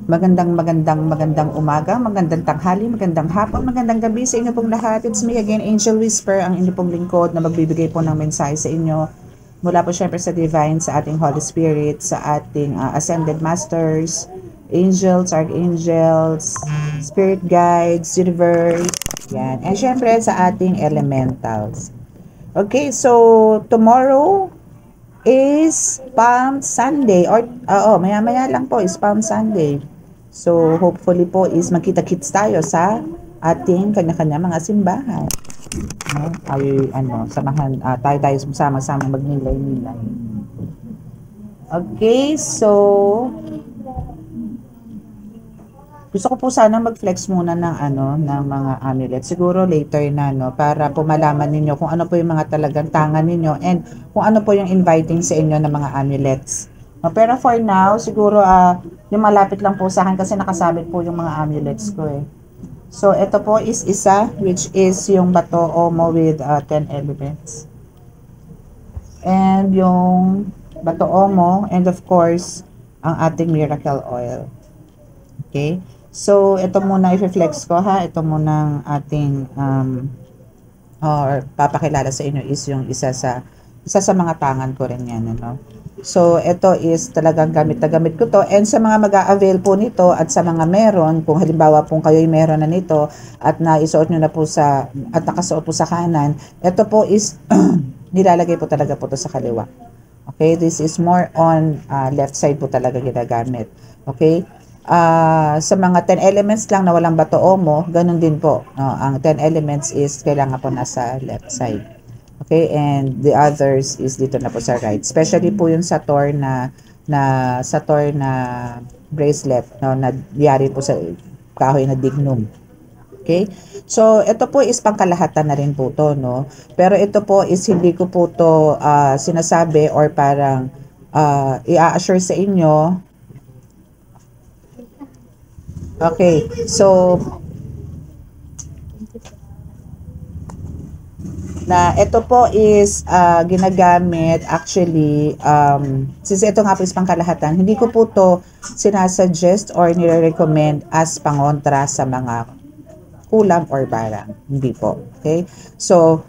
Magandang umaga, magandang tanghali, magandang hapon, magandang gabi sa inyo pong lahat. It's me again, Angel Whisper, ang inyo pong lingkod na magbibigay po ng mensahe sa inyo. Mula po syempre sa Divine, sa ating Holy Spirit, sa ating Ascended Masters, Angels, Archangels, Spirit Guides, Universe, yan. And syempre sa ating Elementals. Okay, so tomorrow is Palm Sunday or maya-maya lang po is Palm Sunday. So hopefully po is magkita-kits tayo sa ating kanya-kanya mga simbahan. No? Samahan tayo sama-sama magnilay-nilay. Okay, so gusto ko po sana mag-flex muna ng mga amulet. Siguro later na para po malaman ninyo kung ano po yung mga talagang tangan ninyo and kung ano po yung inviting sa inyo ng mga amulets. No, pero for now, siguro yung malapit lang po sa akin kasi nakasabit po yung mga amulets ko eh. So ito po is isa which is yung bato omo with 10 elements. And yung bato omo and of course ang ating miracle oil. Okay? So, ito muna i-flex ko ha. Ito muna ang ating or papakilala sa inyo is yung isa sa mga tangan ko rin yan. Ano? So, ito is talagang gamit na gamit ko to. And sa mga mag-a-avail po nito at sa mga meron, kung halimbawa po kayo meron na nito at naisuot nyo na po at nakasuot po sa kanan, ito po is nilalagay po talaga po to sa kaliwa. Okay? This is more on left side po talaga ginagamit. Okay? Sa mga 10 elements lang na walang bato omo, ganun din po. No? Ang 10 elements is kailangan po nasa left side. Okay, and the others is dito na po sa right. Especially po yung Sator na bracelet, no, na yari po sa kahoy na dignum. Okay? So, ito po is pangkalahatan na rin po to, no? Pero ito po is hindi ko po to sinasabi or parang i-assure sa inyo. Okay, so na ito po is ginagamit actually since ito nga po is pangkalahatan, hindi ko po to sinasuggest or nire-recommend as pangontra sa mga kulam or barang. Hindi po. Okay? So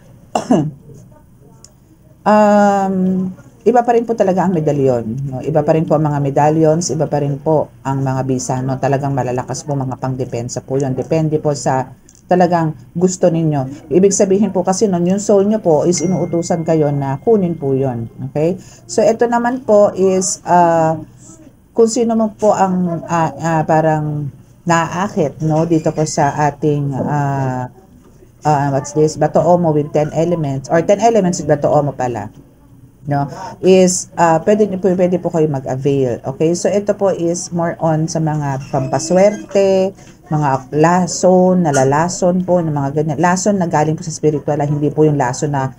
iba pa rin po talaga ang medalyon. No? Iba pa rin po ang mga medallions, iba pa rin po ang mga bisa. No? Talagang malalakas po mga pangdepensa po yun. Depende po sa talagang gusto ninyo. Ibig sabihin po kasi nun, yung soul nyo po is inuutusan kayo na kunin po yun. Okay? So, ito naman po is kung sino mo po ang parang naaakit no? Dito po sa ating what's this? Bato omo with 10 elements or 10 elements with bato omo pala. No, is pwede po kayo mag-avail. Okay? So ito po is more on sa mga pampaswerte, mga lason, nalalason po, ng mga ganyan. Lason na galing po sa spiritual, hindi po yung lason na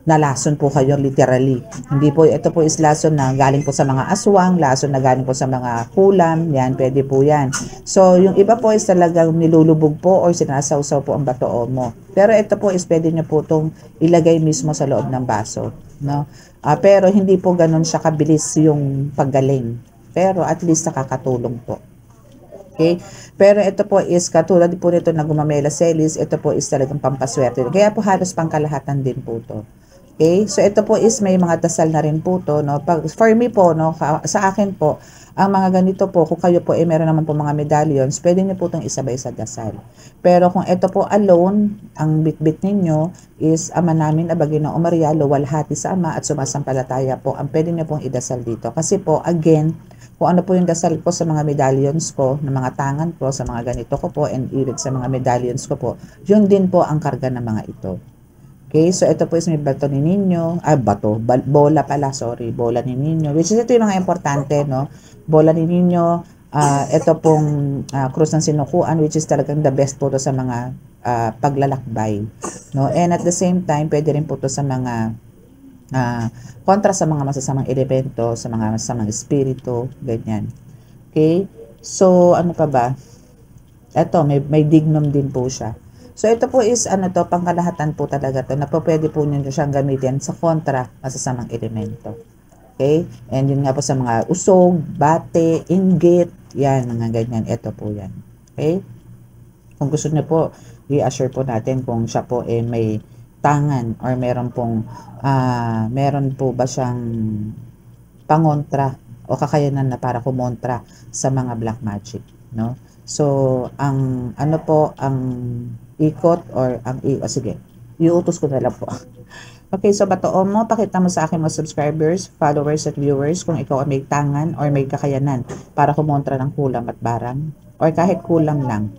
nalason po kayo literally. Hindi po, ito po is lason na galing po sa mga aswang, lason na galing po sa mga kulam, yan, pwede po yan. So, yung iba po is talagang nilulubog po or sinasawsaw po ang bato omo. Pero ito po is pwede nyo po itong ilagay mismo sa loob ng baso. No? Pero hindi po ganun siya kabilis yung paggaling. Pero at least nakakatulong po. Okay? Pero ito po is katulad po nito na gumamela selis, ito po is talagang pampaswerte. Kaya po halos pangkalahatan din po to. Okay? So ito po is may mga dasal na rin po to, no? For me po, no, sa akin po, ang mga ganito po, kung kayo po meron naman po mga medallions, pwede niyo po itong isabay sa dasal. Pero kung ito po alone, ang bitbit ninyo is Ama namin na Ginoo Maria, luwalhati sa Ama at sumasampalataya po, ang pwede niyo pong idasal dito. Kasi po, again, kung ano po yung dasal ko sa mga medallions ko, ng mga tangan ko, sa mga ganito ko po, and even sa mga medallions ko po, yun din po ang karga ng mga ito. Okay, so ito po is may bato ni Ninyo, bola pala, bola ni Ninyo, which is ito yung mga importante, no? Bola ni Ninyo, ito pong krus ng sinukuan, which is talagang the best po to sa mga paglalakbay, no? And at the same time, pwede rin po to sa mga kontra sa mga masasamang elemento, sa mga masasamang espiritu, ganyan. Okay, so ano pa ba? Ito, may dignum din po siya. So ito po is pangkalahatan po talaga to na po pwede po niyo siyang gamitin sa kontra masasamang elemento. Okay? And yun nga po sa mga usog, bate, inggit, Yan, mga ganyan. Ito po yan. Okay? Kung gusto niyo po, i-assure po natin kung siya po may tangan or meron po ba siyang pangontra o kakayanan na para kumontra sa mga black magic, no? So, ang ano po, ang ikot or sige, iuutos ko na lang po. Okay, so Batoo mo, pakita mo sa akin mga subscribers, followers at viewers kung ikaw ay may tangan or may kakayanan para kumontra ng kulam at barang or kahit kulam lang.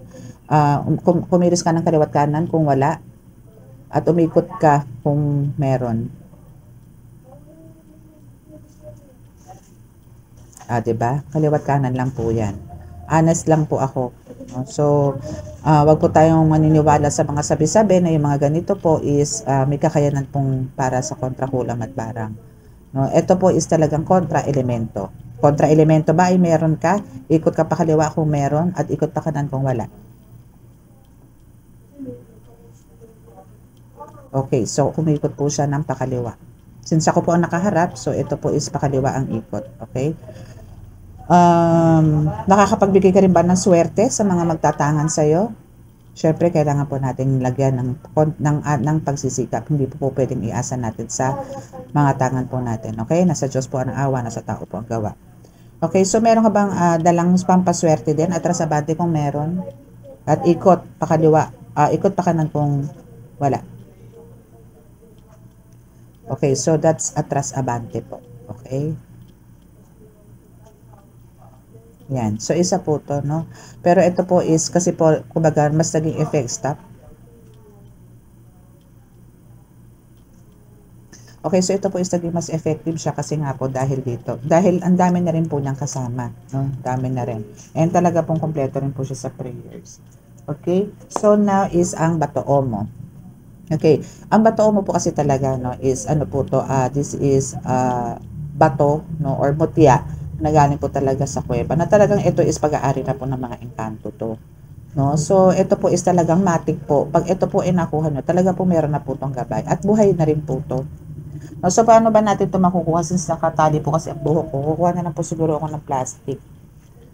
Kumilos ka ng kaliwat kanan kung wala at umikot ka kung meron. 'Di ba? Kaliwat kanan lang po 'yan. Honest lang po ako. No? So, wag po tayong maniniwala sa mga sabi-sabi na yung mga ganito po is may kakayanan pong para sa kontrakulam at barang. No? Ito po is talagang kontra-elemento. Kontra-elemento ba ay meron ka? Ikot ka pa kaliwa kung meron at ikot pa kanan kung wala. Okay, so kumikot po siya ng pakaliwa. Since ako po ang nakaharap, so ito po is pakaliwa ang ikot. Okay? Nakakapagbigay ka rin ba ng swerte sa mga magtatangan sa'yo? Syempre, kailangan po natin lagyan ng pagsisikap. Hindi po pwedeng iasa natin sa mga tangan po natin. Okay? Nasa Diyos po ang awa, nasa tao po ang gawa. Okay, so meron ka bang dalang pampaswerte din? Atras abante kung meron. At ikot pakaliwa. Ikot pa kanan kung wala. Okay, so that's atras abante po. Okay? Yan. So, isa po to, no? Pero ito po is, kasi po, kumbaga, mas naging effect stop. Okay, so ito po is naging mas effective siya kasi nga po dahil dito. Dahil ang dami na rin po niyang kasama, no? Dami na rin. And talaga pong kompleto rin po siya sa prayers. Okay? So, now is ang Batoo mo. Okay. Ang Batoo mo po kasi talaga, no, is ano po to, this is bato, no, or mutya na galing po talaga sa kuweba. Na talagang ito is pag-aari na po ng mga engkanto to. No? So, ito po is talagang matik po. Pag ito po ay nakuha nyo, talaga po meron na po tong gabay. At buhay na rin po to. No? So, paano ba natin ito makukuha since nakatali po kasi ang buhok ko? Kukuha na lang po siguro ako ng plastic.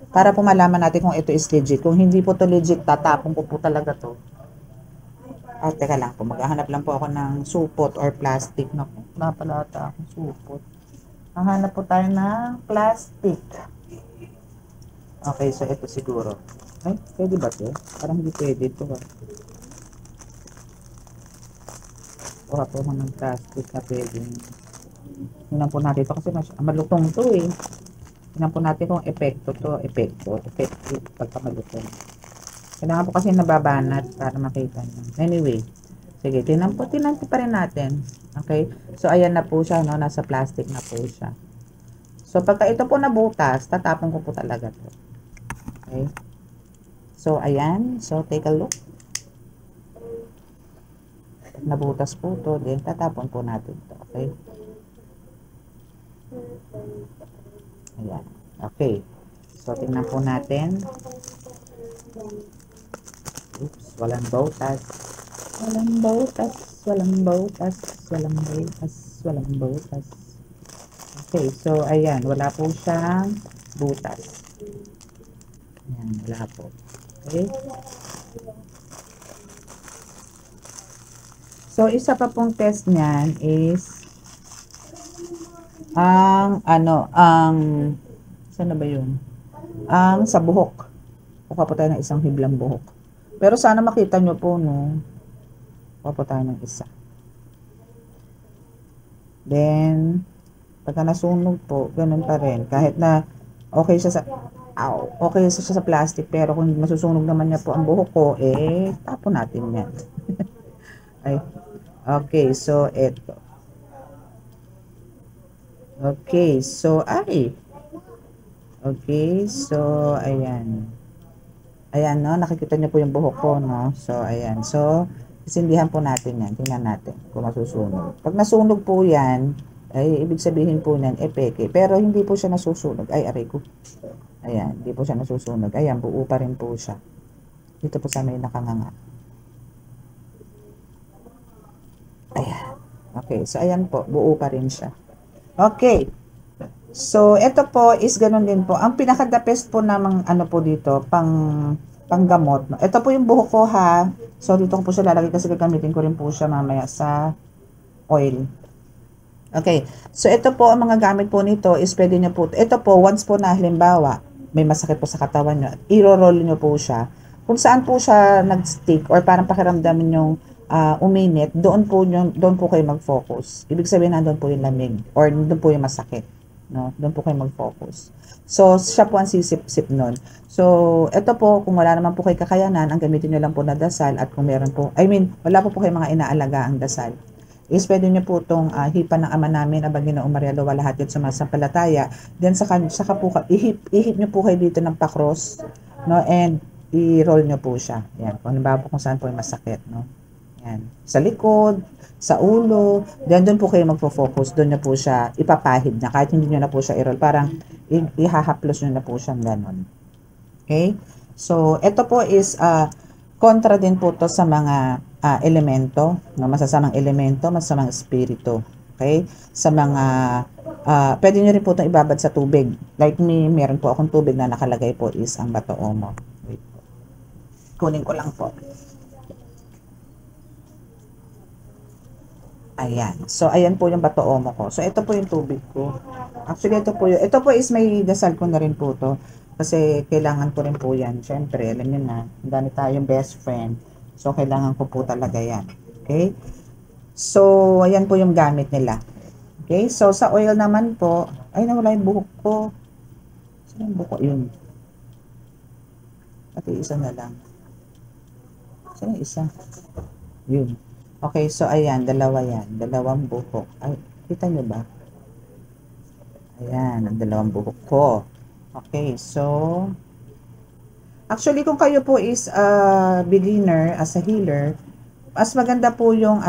Para po malaman natin kung ito is legit. Kung hindi po to legit, tatapon ko po talaga to. Teka lang po. Maghahanap lang po ako ng supot or plastic. Naku, wala pala ata akong supot. Hahanap po tayo ng plastic. Okay, so ito siguro. Ay, pwede ba ito? Parang hindi pwede ito. Kuha po ako ng plastic na pwede. Tingnan po natin ito kasi malutong ito eh. Tingnan po natin kung epekto to. Effective pagka malutong. Kailangan po kasi nababanat para makita nyo. Anyway, sige, tingnan po pa rin natin. Okay? So, ayan na po siya, no? Nasa plastic na po siya. So, pagka ito po nabutas, tatapon ko po talaga to. Okay? So, ayan. So, take a look. Nabutas po to, then tatapon po natin to. Okay? Ayan. Okay. So, tingnan po natin. Oops, walang butas. Walang butas. Walang butas. Walang butas. Walang butas. Okay, so ayan, wala po siyang butas. Ayan, wala po. Okay. So, isa pa pong test niyan is saan na ba yun? Sa buhok. Kuha po tayo ng isang hiblang buhok. Pero sana makita nyo po, no? Kuha po tayo ng isa. Then, pagka nasunog po, ganun pa rin. Kahit na okay siya sa plastic, pero kung masusunog naman niya po ang buhok ko, tapon natin yan. Ay, okay, so, eto. Okay, so, okay, so, ayan. Ayan, no? Nakikita niyo po yung buhok ko, no? So, ayan. So, isindihan po natin yan. Tingnan natin kung masusunog. Pag nasunog po yan, ay ibig sabihin po yan, peke. Pero hindi po siya nasusunog. Ay, aray ko. Ayan, hindi po siya nasusunog. Ayan, buo pa rin po siya. Dito po sa may nakanganga. Ayan. Okay, so ayan po, buo pa rin siya. Okay. So, ito po is ganun din po. Ang pinaka-the best po namang ano po dito, panggamot. No? Ito po yung buhok ko ha. So, dito ko po siya lalagay kasi gagamitin ko rin po siya mamaya sa oil. Okay. So, ito po ang mga gamit po nito is pwede nyo po. Ito po, once po na halimbawa, may masakit po sa katawan nyo, i-roll nyo po siya. Kung saan po siya nag-stick or parang pakiramdamin yung uminit, doon po kayo mag-focus. Ibig sabihin nandun po yung lamig or doon po yung masakit. No? Doon po kayo mag-focus. So, siya po ang sisip-sip nun. So, ito po, kung wala naman po kayo kakayanan, ang gamitin nyo lang po na dasal at kung meron po, wala po po kayo mga inaalaga ang dasal is pwede nyo po itong hipan ng ama namin, abang Ginoong Maria Luwa, lahat yun sumasampalataya. Then, saka po, ihip nyo po kayo dito ng pakros, no? And, i-roll nyo po siya. Yan. Kung halimbawa po kung saan po yung masakit, no? Yan. Sa likod, sa ulo, then doon po kayo magfo-focus, doon nyo po siya ipapahid na, kahit hindi nyo na po siya i-roll, parang ihahaplos nyo na po siyang ganon. Okay? So, ito po is kontra din po to sa mga elemento, no? Masasamang elemento, masasamang espiritu. Okay? Sa mga, pwede nyo rin po itong ibabad sa tubig. Like me, meron po akong tubig na nakalagay po is ang Bato Omo. Wait po. Kunin ko lang po. Ayan. So, ayan po yung Bato Omo ko. So, ito po yung tubig ko. Actually, ito po is may dasal ko na rin po to. Kasi kailangan ko rin po yan. Siyempre, alam nyo na, dami tayong best friend. So, kailangan ko po talaga yan. Okay? So, ayan po yung gamit nila. Okay? So, sa oil naman po, ay, nawala yung buhok ko. Saan yung buhok ko? Yun. Pati isa na lang. Saan yung isa? Yun. Okay, so ayan, dalawa yan. Dalawang buhok. Ay, kita nyo ba? Ayan, ang dalawang buhok ko. Okay, so actually kung kayo po is beginner as a healer, mas maganda po yung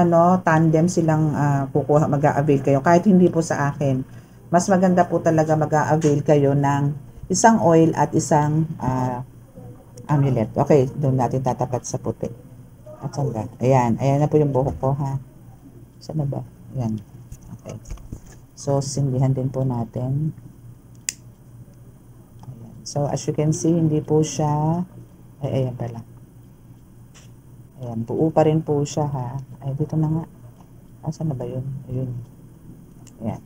tandem silang kukuha, mag-a-avail kayo. Kahit hindi po sa akin, mas maganda po talaga mag-a-avail kayo ng isang oil at isang amulet. Okay, doon natin tatapat sa puti. At saan ba? Ayan. Ayan na po yung buhok ko, ha? Saan na ba? Ayan. Okay. So, sindihan din po natin. Ayan. So, as you can see, hindi po siya... Ay, ayan pala. Ayan. Buo pa rin po siya, ha? Ay, dito na nga. Saan na ba yun? Ayun. Ayan.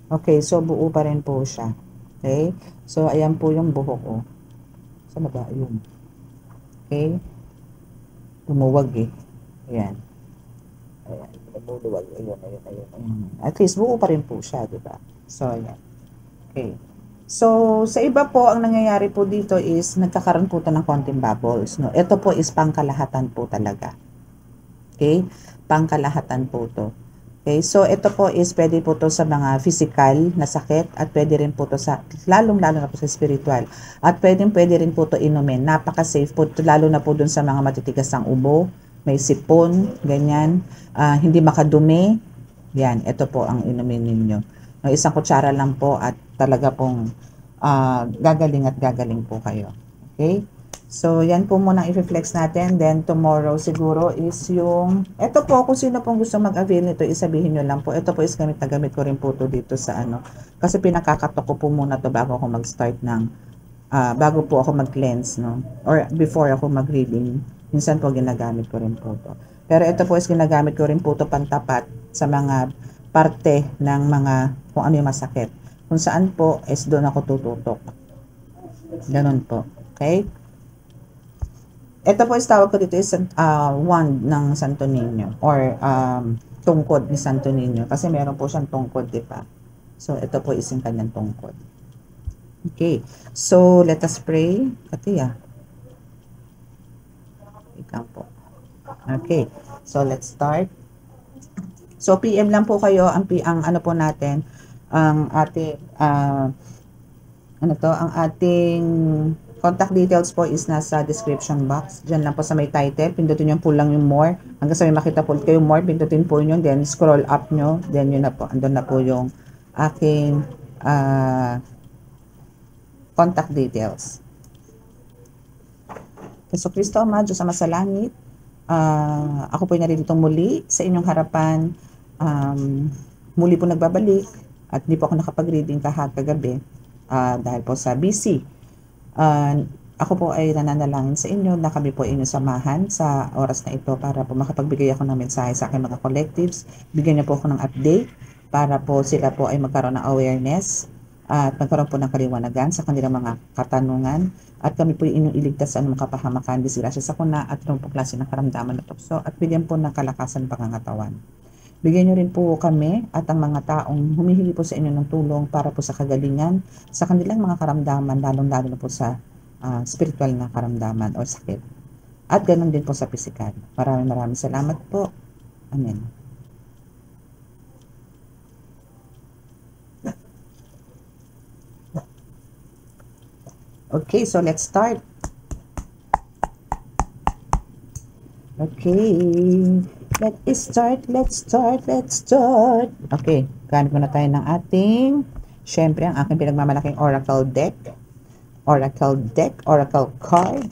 Okay. So, buo pa rin po siya. Okay? So, ayan po yung buhok ko. Saan na ba? Ayun. Okay? Tumuwag eh. Ayan. Ayan. Tumuwag. Ayun. At least, buo pa rin po siya, diba? So, ayan. Okay. So, sa iba po, ang nangyayari po dito is, nagkakaroon po ito ng konting bubbles. No? Ito po is pangkalahatan po talaga. Okay? Pangkalahatan po to. Okay? So, ito po is, pwede po to sa mga physical na sakit at pwede rin po to sa, lalong-lalo na po sa spiritual. At pwede rin po to inumin. Napaka-safe po, lalo na po dun sa mga matitigas ang ubo, may sipon, ganyan, hindi makadumi. Yan, ito po ang inumin ninyo. No, isang kutsara lang po at talaga pong gagaling po kayo. Okay? So, yan po muna i-flex natin. Then, tomorrow siguro is yung... Ito po, kung sino pong gusto mag-avail nito, isabihin nyo lang po. Ito po is gamit na gamit ko rin po to dito sa Kasi pinakakatok ko po muna to bago ako mag-start ng... bago po ako mag-cleanse, no? Or before ako mag-reading. Minsan po ginagamit ko rin po to. Pero ito po is ginagamit ko rin po to pantapat sa mga parte ng mga kung ano yung masakit. Kung saan po is doon ako tututok. Ganun po. Okay? Ito po is tawag ko dito is wand ng Santo Niño or tungkod ni Santo Niño kasi meron po siyang tungkod, di ba? So, ito po is yung kanyang tungkod. Okay. So, let us pray. Katiya. Ikaw po. Okay. So, let's start. So, PM lang po kayo ang ano po natin, ang ating ang ating contact details po is nasa description box. Diyan lang po sa may title, pindutin nyo po lang yung more. Hanggang sa may makita po kayo more, pindutin po yun, then scroll up nyo, then yun na po, andun na po yung aking contact details. So, Kristo Ama, Diyos Ama sa langit, ako po ay naririto muli sa inyong harapan. Muli po nagbabalik At hindi po ako nakapag-reading kagabi dahil po sa busy. Ako po ay nananalangin sa inyo na kami po inyong samahan sa oras na ito para po makapagbigay ako ng mensahe sa aking mga collectives. Bigyan niyo po ako ng update para po sila po ay magkaroon ng awareness at magkaroon po ng kaliwanagan sa kanilang mga katanungan at kami po inyong iligtas sa anumang kapahamakan, disgrasya sa kuna at anumang po klase ng karamdaman na tukso at bigyan po ng kalakasan pangangatawan. Bigyan niyo rin po kami at ang mga taong humihingi po sa inyo ng tulong para po sa kagalingan sa kanilang mga karamdaman, lalong-lalo na po sa spiritual na karamdaman o sakit. At ganun din po sa pisikal. Maraming salamat po. Amen. Okay, so let's start. Okay. Let's start. Okay, gamit muna tayo ng ating, syempre, ang aking pinagmamalaking oracle deck. Oracle card.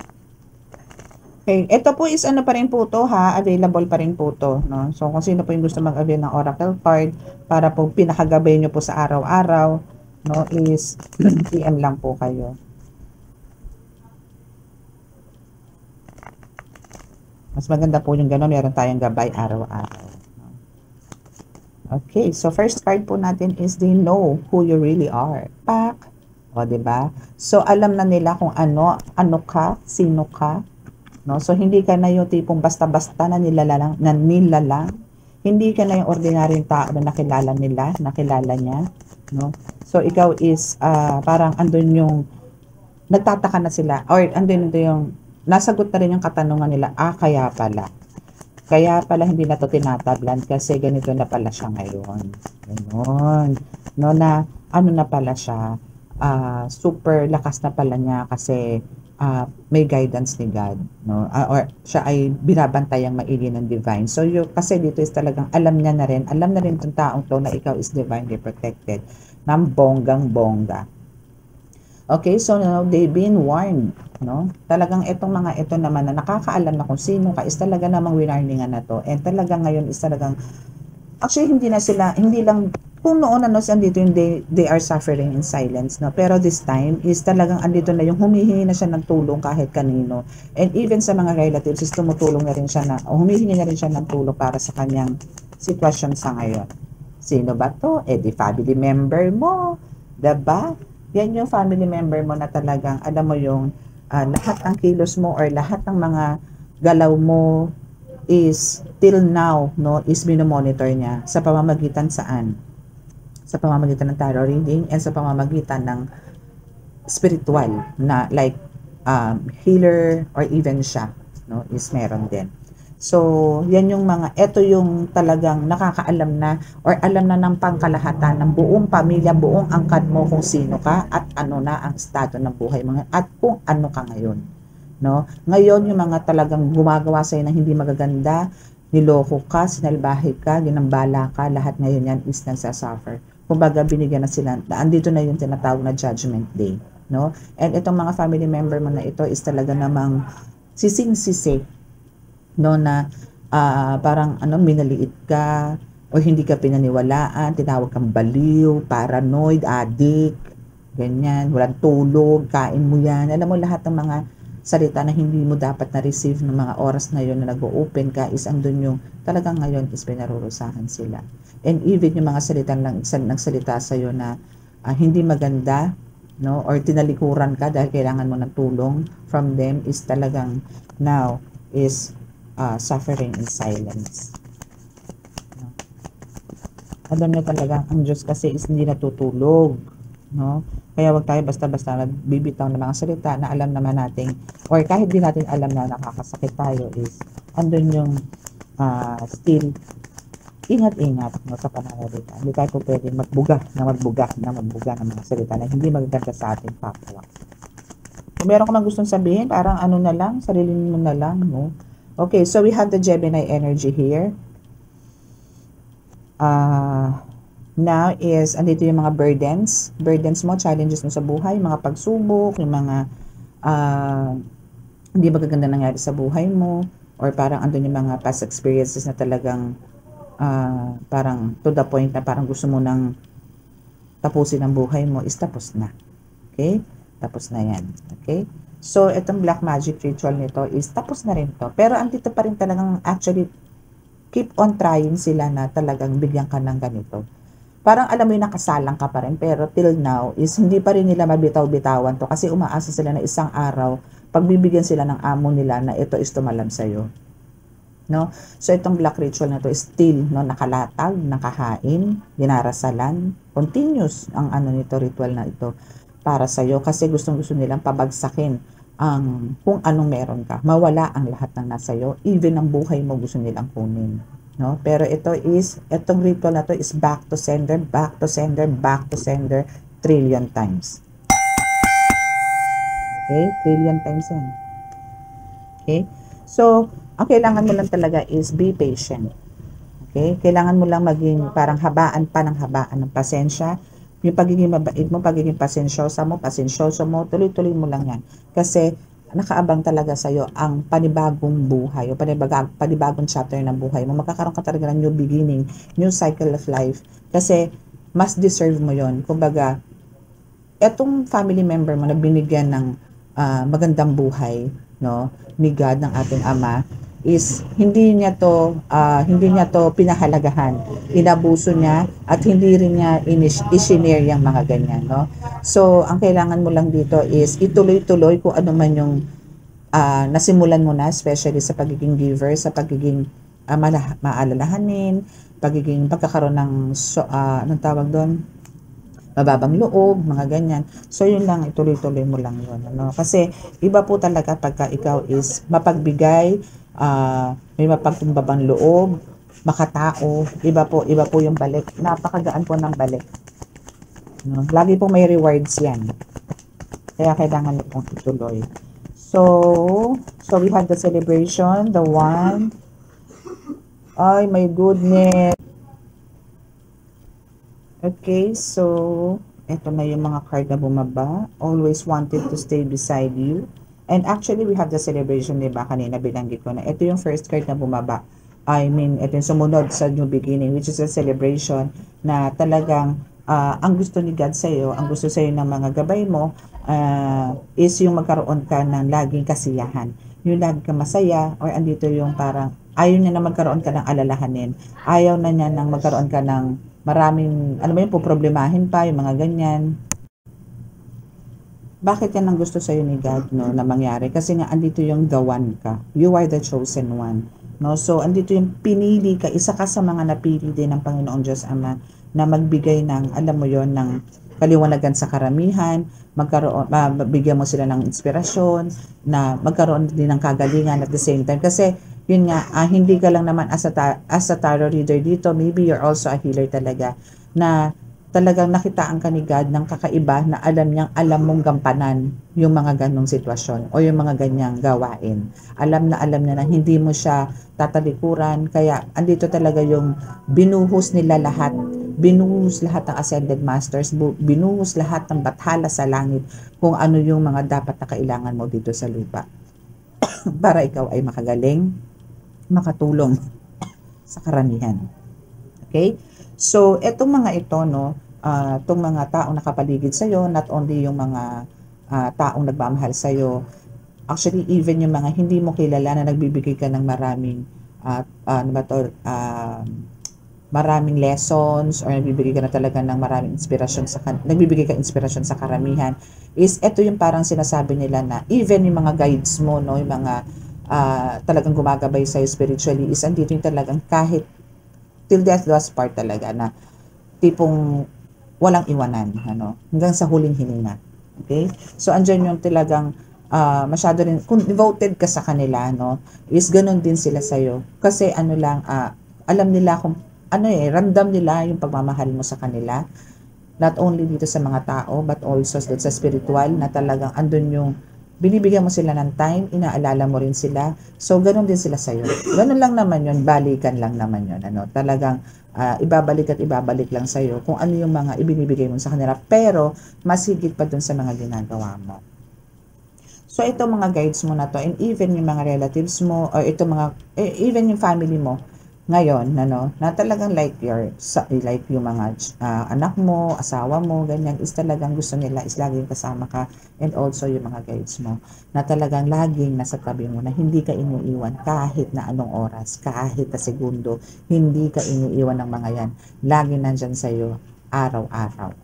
Okay, ito po is ano pa rin po to ha, available pa rin po to, no? So, kung sino po yung gusto mag-avail ng oracle card para po pinakagabay nyo po sa araw-araw, no, is PM lang po kayo. Mas maganda po yung gano'n, meron tayong gabay araw-araw. Okay, so first card po natin is they know who you really are. Pak! O, diba? So, alam na nila kung ano ka, sino ka. No? So, hindi ka na yung tipong basta-basta na nilalang. Hindi ka na yung ordinaryong tao na nakilala niya. No? So, ikaw is parang andun yung nagtataka na sila or andun yung nasagot na rin yung katanungan nila, kaya pala hindi na to tinatablan kasi ganito na pala siya ngayon. Ganun. No, na ano na pala siya, super lakas na pala niya kasi may guidance ni God, no? Or siya ay binabantayang maigi ng divine. So kasi dito is talagang alam na rin itong taong to na ikaw is divinely protected ng bonggang-bongga. Okay, so now they've been warned, no? Talagang itong mga ito naman na nakakaalam na kung sino ka is talaga namang winarningan na to. And talaga ngayon is talagang, actually hindi lang, kung noon andito yung they are suffering in silence, no? Pero this time is talagang andito na yung humihingi na siya ng tulong kahit kanino. And even sa mga relatives is tumutulong na rin siya humihingi na rin siya ng tulong para sa kanyang sitwasyon sa ngayon. Sino ba to? Di family member mo, diba? Yan yung family member mo na talagang alam mo yung lahat ng kilos mo or lahat ng mga galaw mo is till now, no, is minomonitor niya sa pamamagitan saan? Sa pamamagitan ng tarot reading and sa pamamagitan ng spiritual na like healer or even siya, no, is meron din. So, yan yung ito yung talagang nakakaalam na or alam na ng pangkalahatan ng buong pamilya, buong angkan mo kung sino ka at ano na ang estado ng buhay mo at kung ano ka ngayon. No? Ngayon, yung mga talagang gumagawa sa'yo ng hindi magaganda, niloko ka, sinalbahe ka, ginambala ka, lahat ngayon yan is nagsasuffer. Kumbaga, binigyan na sila, andito na yung tinatawag na judgment day. No? And itong mga family member mo na ito is talaga namang sising-sisi, no, na parang minaliit ka o hindi ka pinaniwalaan, tinawag kang baliw, paranoid, addict, ganyan, walang tulog, kain mo yan. Alam mo lahat ng mga salita na hindi mo dapat na-receive ng mga oras na yun na nag-open ka is andun yung talagang ngayon is pinarurusahan sila. And even yung mga salita nagsalita sa'yo na hindi maganda, no, or tinalikuran ka dahil kailangan mo ng tulong from them is talagang now is suffering in silence. No? Alam niyo talaga, ang Diyos kasi is hindi natutulog. No? Kaya wag tayo basta-basta nagbibitaw ng mga salita na alam naman natin, or kahit di natin alam na nakakasakit tayo is, andun yung still, ingat-ingat, no, sa pananalita. Hindi tayo po pwede magbuga ng mga salita na hindi magaganda sa ating kapwa. Kung meron ka mang gustong sabihin, parang na lang, sarili mo na lang, no? Okay, so we have the Gemini energy here. Now is, andito yung mga burdens mo, challenges mo sa buhay, mga pagsubok, yung mga hindi magaganda nangyari sa buhay mo, or parang andun yung mga past experiences na talagang parang to the point na parang gusto mo nang tapusin ang buhay mo is tapos na. Okay? Tapos na yan. Okay? So, itong black magic ritual nito is tapos na rin to. Pero andito pa rin talagang actually keep on trying sila na talagang bigyan ka ng ganito. Parang alam mo yung nakasalang ka pa rin, pero till now is hindi pa rin nila mabitaw-bitawan to kasi umaasa sila na isang araw, pagbibigyan sila ng amo nila na ito is tumalab sa'yo. No? So, itong black ritual na to is still no, nakalatag, nakahain, dinarasalan, continuous ang ano nito, ritual na ito para sa'yo kasi gustong-gusto nilang pabagsakin ang kung anong meron ka. Mawala ang lahat ng nasa iyo, even ang buhay mo gusto nilang kunin. No? Pero itong ritual na to is back to sender, back to sender, back to sender, trillion times. Okay? Trillion times yan. Okay? So, ang kailangan mo lang talaga is be patient. Okay? Kailangan mo lang maging parang habaan ng pasensya. Yung pagiging mabait mo, pagiging pasensyoso mo, tuloy-tuloy mo lang yan. Kasi nakaabang talaga sa'yo ang panibagong buhay o panibagong chapter ng buhay mo. Magkakaroon ka talaga ng new beginning, new cycle of life. Kasi mas deserve mo yon. Kumbaga, etong family member mo na binigyan ng magandang buhay, no, ni God, ng ating Ama, is hindi niya to pinahalagahan, inabuso niya at hindi rin niya i-share yung mga ganyan, no. So ang kailangan mo lang dito is ituloy-tuloy kung ano man yung nasimulan mo na, especially sa pagiging giver, sa pagiging maalalahanin, pagkakaroon ng anong tawag doon, mababang loob, mga ganyan. So, yun lang, ituloy-tuloy mo lang yun. Ano? Kasi, iba po talaga pagka ikaw is mapagbigay, may mapagkumbabang loob, makatao, iba po yung balik. Napakagaan po ng balik. No? Lagi po may rewards yan. Kaya kailangan mo pong ituloy. So we have the celebration, the one. Ay, my goodness. Okay, so, eto na yung mga card na bumaba. Always wanted to stay beside you. And actually, we have the celebration, diba? Kanina binanggit ko na. Ito yung first card na bumaba. I mean, ito yung sumunod sa new beginning, which is a celebration na talagang ang gusto ni God sa'yo, ang gusto sa'yo ng mga gabay mo, is yung magkaroon ka ng laging kasiyahan. Yung lagi ka masaya, or andito yung parang ayaw niya na magkaroon ka ng alalahanin. Ayaw na niya nang magkaroon ka ng maraming, ano ba yun, problemahin pa, yung mga ganyan. Bakit yan ang gusto sa'yo ni God, no, na mangyari? Kasi nga, andito yung the one ka. You are the chosen one. No? So, andito yung pinili ka, isa ka sa mga napili din ng Panginoong Diyos Ama na magbigay ng, alam mo yon, ng kaliwanagan sa karamihan, bigyan mo sila ng inspirasyon, na magkaroon din ng kagalingan at the same time. Kasi, yun nga, hindi ka lang naman as a tarot reader dito, maybe you're also a healer talaga, na talagang nakitaan ka ni God ng kakaiba na alam mong gampanan yung mga ganong sitwasyon o yung mga ganyang gawain. Alam niya na hindi mo siya tatalikuran, kaya andito talaga yung binuhos nila lahat, binuhos lahat ng ascended masters, binuhos lahat ng bathala sa langit kung ano yung mga dapat na kailangan mo dito sa lupa para ikaw ay makagaling, makatulong sa karamihan. Okay? So, etong mga ito, no, itong mga taong nakapaligid sa'yo, not only yung mga taong nagmamahal sa'yo, actually, even yung mga hindi mo kilala na nagbibigay ka ng maraming lessons or nagbibigay ka na talaga ng maraming inspirasyon nagbibigay ka inspirasyon sa karamihan, is ito yung parang sinasabi nila na even yung mga guides mo, no, yung mga talagang gumagabay sa'yo spiritually, is andito yung talagang kahit till death do us part talaga, na tipong walang iwanan, ano, hanggang sa huling hininga. Okay? So, andyan yung talagang masyado rin, kung devoted ka sa kanila, no, is ganun din sila sa'yo. Kasi ano lang, alam nila kung, random nila yung pagmamahal mo sa kanila. Not only dito sa mga tao, but also sa spiritual, na talagang andun yung binibigyan mo sila ng time, inaalala mo rin sila. So, ganun din sila sa'yo. Ganun lang naman yun, balikan lang naman yun. Ano? Talagang ibabalik at ibabalik lang sa'yo kung ano yung mga ibinibigay mo sa kanila. Pero, mas higit pa dun sa mga ginagawa mo. So, ito mga guides mo na to, and even yung mga relatives mo, or ito even yung family mo, ngayon, ano, na talagang like like yung mga anak mo, asawa mo, ganyan, is talagang gusto nila is laging kasama ka, and also yung mga guides mo, na talagang laging nasa tabi mo, na hindi ka iniiwan kahit na anong oras, kahit na segundo, hindi ka iniiwan ng mga yan. Laging nandyan sa'yo, araw-araw.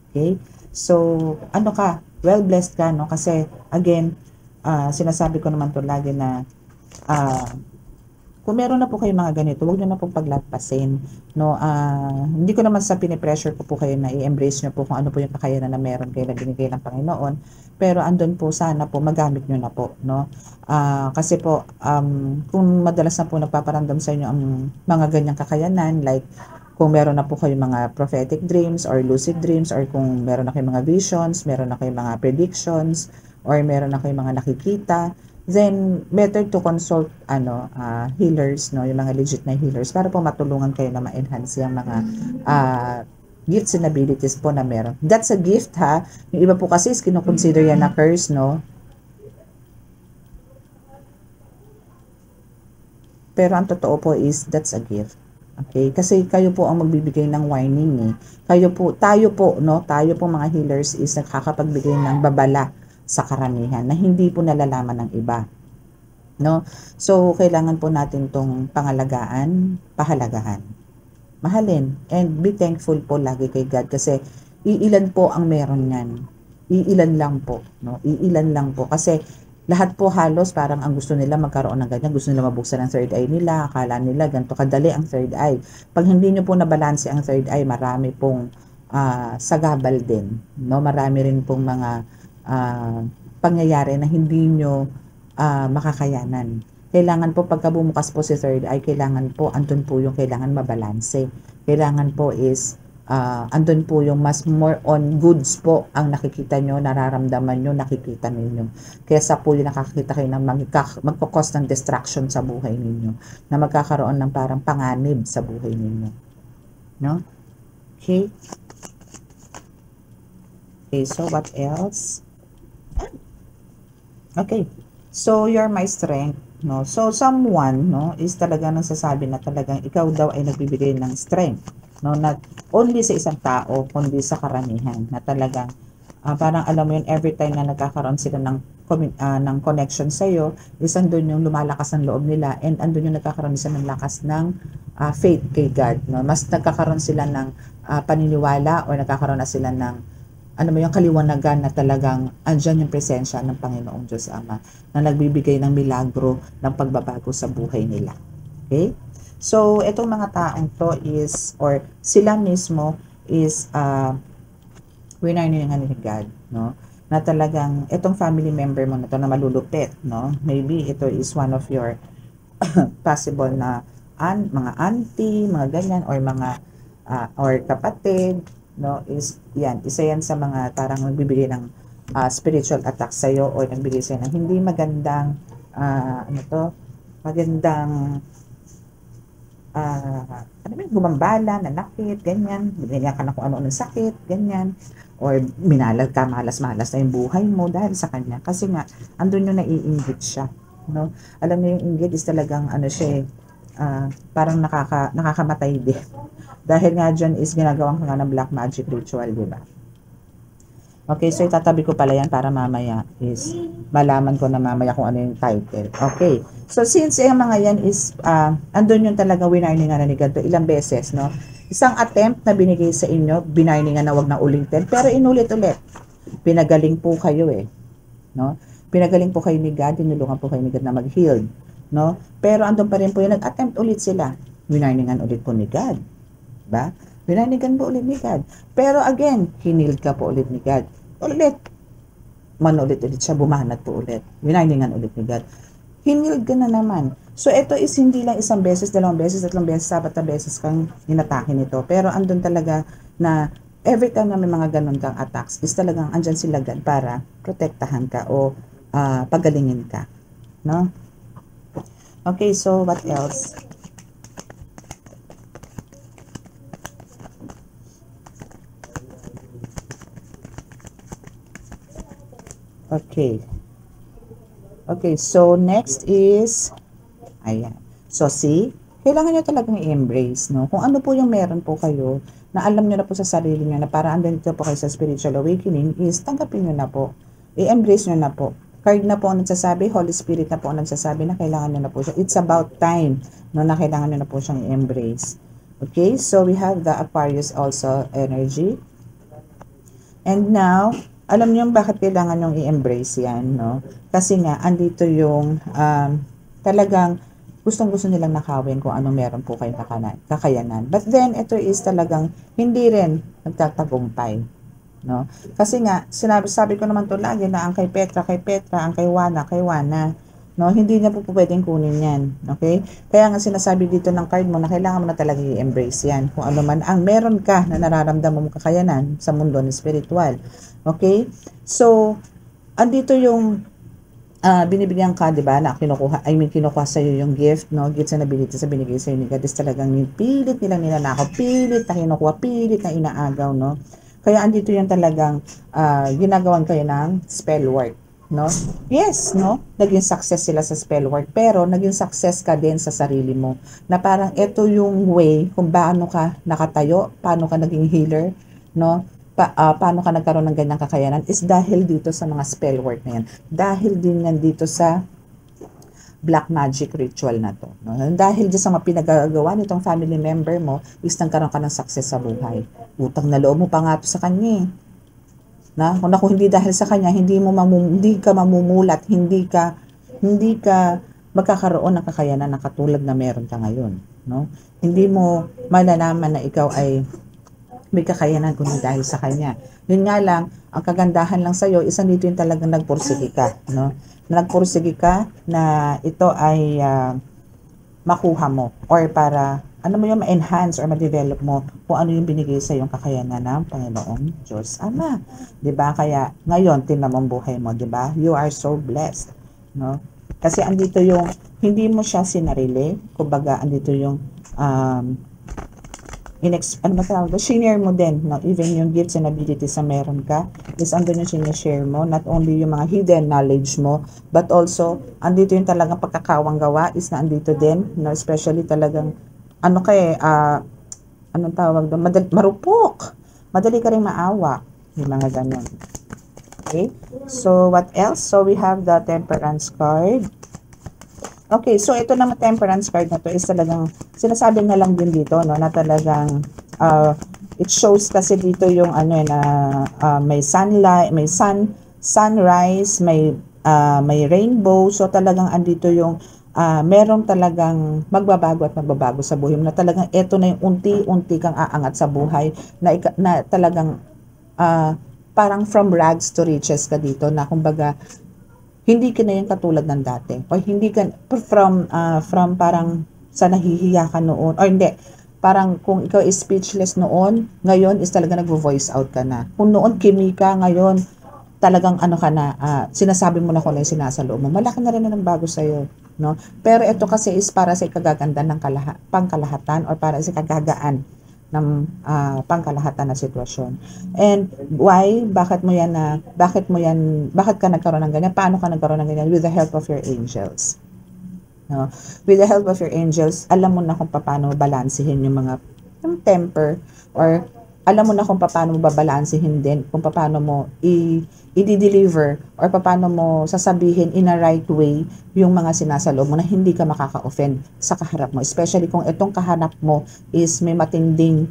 Okay? So, ano ka, well blessed ka, no? Kasi, again, sinasabi ko naman to lagi na, kung meron na po kayo mga ganito, huwag nyo na pong paglagpasin. No? Hindi ko naman sa pinipressure ko po kayo na i-embrace nyo po kung ano po yung kakayanan na meron kayo na binigay ng Panginoon. Pero andun po sana po, magamit nyo na po. No? Kasi po, kung madalas na po nagpaparamdam sa inyo ang mga ganyang kakayanan, like kung meron na po kayong mga prophetic dreams or lucid dreams, or kung meron na kayong mga visions, meron na kayong mga predictions, or meron na kayong mga nakikita, then better to consult healers, no, yung mga legit na healers, para po matulungan kayo na ma-enhance yung mga gifts and abilities po na meron. That's a gift, ha. Yung iba po kasi is kinoconsider yan na curse, no. Pero ang totoo po is that's a gift. Okay? Kasi kayo po ang magbibigay ng warning, eh. Tayo po, no, tayo po mga healers is nakakapagbigay ng babala sa karamihan na hindi po nalalaman ng iba. No? So, kailangan po natin tong pangalagaan, pahalagahan, mahalin, and be thankful po lagi kay God, kasi iilan po ang meron yan. Iilan lang po, no? Iilan lang po, kasi lahat po halos parang ang gusto nila magkaroon ng ganyan, gusto nila mabuksan ang third eye nila, akala nila ganito kadali ang third eye. Pag hindi nyo po nabalanse ang third eye, marami pong sagabal din, no? Marami rin pong mga pangyayari na hindi nyo makakayanan. Kailangan po pagka bumukas po si third eye, kailangan po andun po yung kailangan mabalanse. Kailangan po is andun po yung mas more on goods po ang nakikita nyo, nararamdaman nyo, nakikita ninyo. Kesa po yung nakakita kayo ng magkakos ng distraction sa buhay ninyo, na magkakaroon ng parang panganib sa buhay ninyo. No? Okay? Okay, so what else? Okay. So, you're my strength, no? So, someone, no, is talaga nagsasabi na talagang ikaw daw ay nagbibigay ng strength, no? Not only sa isang tao, kundi sa karamihan, na talagang, parang alam mo yun, every time na nagkakaroon sila ng connection sa'yo, is andun yung lumalakas ang loob nila, and andun yung nagkakaroon sila ng lakas ng faith kay God, no? Mas nagkakaroon sila ng paniniwala, or nagkakaroon na sila ng yung kaliwanagan na talagang andyan yung presensya ng Panginoong Diyos Ama, na nagbibigay ng milagro ng pagbabago sa buhay nila. Okay? So, itong mga taong to is, or sila mismo is, winarningan ni God, no? Na talagang, itong family member mo na to na malulupit, no? Maybe ito is one of your possible na mga auntie, mga ganyan, or mga, or kapatid, no, is yan, isa yan sa mga parang nagbibigay ng spiritual attack sa iyo, o nagbibigay sa ng hindi magandang magandang gumambala, nanakit, ganyan, binigyan ka na kung ano ng sakit, ganyan, or minalag ka, malas-malas na yung buhay mo dahil sa kanya, kasi nga andun yung naiinggit siya, no. Alam niyo yung inggit is talagang siya parang nakakamatay din. Dahil nga dyan is ginagawan ko nga ng black magic ritual, di ba? Okay, so itatabi ko pala yan para mamaya is malaman ko na mamaya kung ano yung title. Okay, so since yung mga yan is andun yung talaga winarningan na ni God ilang beses, no? Isang attempt na binigay sa inyo, binarningan na wag na ulitin, pero inulit-ulit. Pinagaling po kayo no? Pinagaling po kayo ni God, tinulungan po kayo ni God na mag-heal, no? Pero andun pa rin po yung nag-attempt ulit sila. Winarningan ulit po ni God. Ba? Binanigan po ulit ni God. Pero again, hiniled ka po ulit ni God. Ulit. Manulit-ulit siya, bumanat po ulit. Binanigan ulit ni God. Hiniled ka na naman. So, ito is hindi lang isang beses, dalawang beses, tatlong beses, sabat na beses kang inatake nito. Pero andun talaga na every time na may mga ganun kang attacks, is talagang andyan sila God para protektahan ka o pagalingin ka. No? Okay, so what else? Okay. Okay, so next is, ayan. So, see, kailangan nyo talagang i-embrace, no? Kung ano po yung meron po kayo, na alam nyo na po sa sarili nyo, na para andito po kayo sa spiritual awakening, is tanggapin nyo na po. I-embrace nyo na po. Card na po ang nagsasabi, Holy Spirit na po ang nagsasabi na kailangan nyo na po siya. It's about time, no, na kailangan nyo na po siyang i-embrace. Okay, so we have the Aquarius also energy. And now, alam niyo bakit kailangan nyong i-embrace yan, no? Kasi nga, andito yung talagang gustong-gusto nilang nakawin kung ano meron po kayong kakayanan. But then, ito is talagang hindi rin nagtatagumpay, no? Kasi nga, sabi ko naman to lagi na ang kay Petra, ang kay Wana, no? Hindi niya po pwedeng kunin yan, okay? Kaya nga sinasabi dito ng card mo na kailangan mo na talaga i-embrace yan. Kung ano man ang meron ka na nararamdaman mo kakayanan sa mundo ng spiritual, okay? So, andito yung binibigyan ka, di ba, na kinukuha sa iyo yung gift, no? Gifts and abilities na binigay sa iyo ni God is talagang pilit nilang ninanakaw, pilit na kinukuha, pilit na inaagaw, no? Kaya andito yung talagang ginagawan kayo ng spell work, no? Yes, no? Naging success sila sa spell work, pero naging success ka din sa sarili mo. Na parang ito yung way kung paano ka nakatayo, paano ka naging healer, no? Paano ka nagkaroon ng ganyang kakayanan is dahil dito sa mga spell work na yan. Dahil din yan dito sa black magic ritual na to. No? Dahil dyan sa mga pinagagawa nitong family member mo is nagkaroon ka ng success sa buhay. Utang na loob mo pa nga to sa kanya. Na? Kung hindi dahil sa kanya, hindi ka mamumulat, hindi ka magkakaroon ng kakayanan na katulad na meron ka ngayon. No? Hindi mo malalaman na ikaw ay may kakayanan kundi dahil sa kanya. Yun nga lang, ang kagandahan lang sa'yo, isang dito yung talagang nagpursige ka, no? Nagpursige ka na ito ay makuha mo or para, ano mo yung ma-enhance or ma-develop mo kung ano yung binigay sa yung kakayanan ng Panginoong Diyos Ama. Diba? Kaya ngayon, tingnan mo ang buhay mo, diba? You are so blessed, no? Kasi andito yung, hindi mo siya sinarili, kumbaga andito yung, share mo din, no? Even yung gifts and abilities na meron ka is andun yung share mo, not only yung mga hidden knowledge mo, but also andito yung talagang pagkakawang gawa is na andito din, no? Especially talagang anong tawag doon, marupok, madali ka rin maawa, yung mga ganun. Okay, so what else? So we have the Temperance card. Okay, so ito naman Temperance card na to is talagang sinasabi na lang din dito, no, na talagang it shows kasi dito yung may sunlight, may sunrise, may rainbow. So talagang andito yung merong talagang magbabago sa buhay mo, na talagang ito na yung unti-unti kang aangat sa buhay na talagang parang from rags to riches ka dito, na kumbaga hindi ka na yung katulad ng dati. O hindi ka, from parang sa nahihiya ka noon. O hindi, parang kung ikaw is speechless noon, ngayon is talaga nag-voice out ka na. Kung noon kimika, ngayon talagang sinasabi mo na kung ano yung sinasalo mo. Malaki na rin ng bago sa'yo. No? Pero ito kasi is para sa ikagaganda ng pangkalahatan or para sa ikagagaan ng pangkalahatan na sitwasyon. And why? Bakit ka nagkaroon ng ganyan? Paano ka nagkaroon ng ganyan? With the help of your angels. No? With the help of your angels, alam mo na kung paano balansehin yung temper, or alam mo na kung paano mo babalansehin din, kung paano mo i-deliver or paano mo sasabihin in a right way yung mga sinasalo mo na hindi ka makaka-offend sa kaharap mo. Especially kung itong kaharap mo is may matinding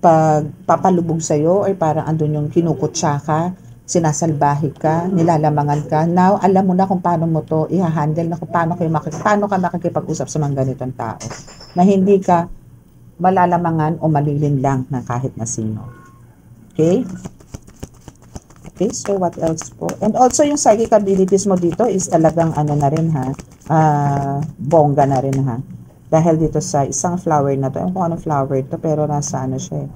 pagpapalubog sa'yo or parang andun yung kinukutsa ka, sinasalbahe ka, nilalamangan ka. Now, alam mo na kung paano mo to i-handle, na kung paano ka makikipag-usap sa mga ganitong tao na hindi ka malalamangan o malilin lang ng kahit na sino. Okay? Okay, so what else po? And also yung psychic abilities mo dito is talagang na rin bongga na rin Dahil dito sa isang flower na to, kung anong flower to, pero nasa siya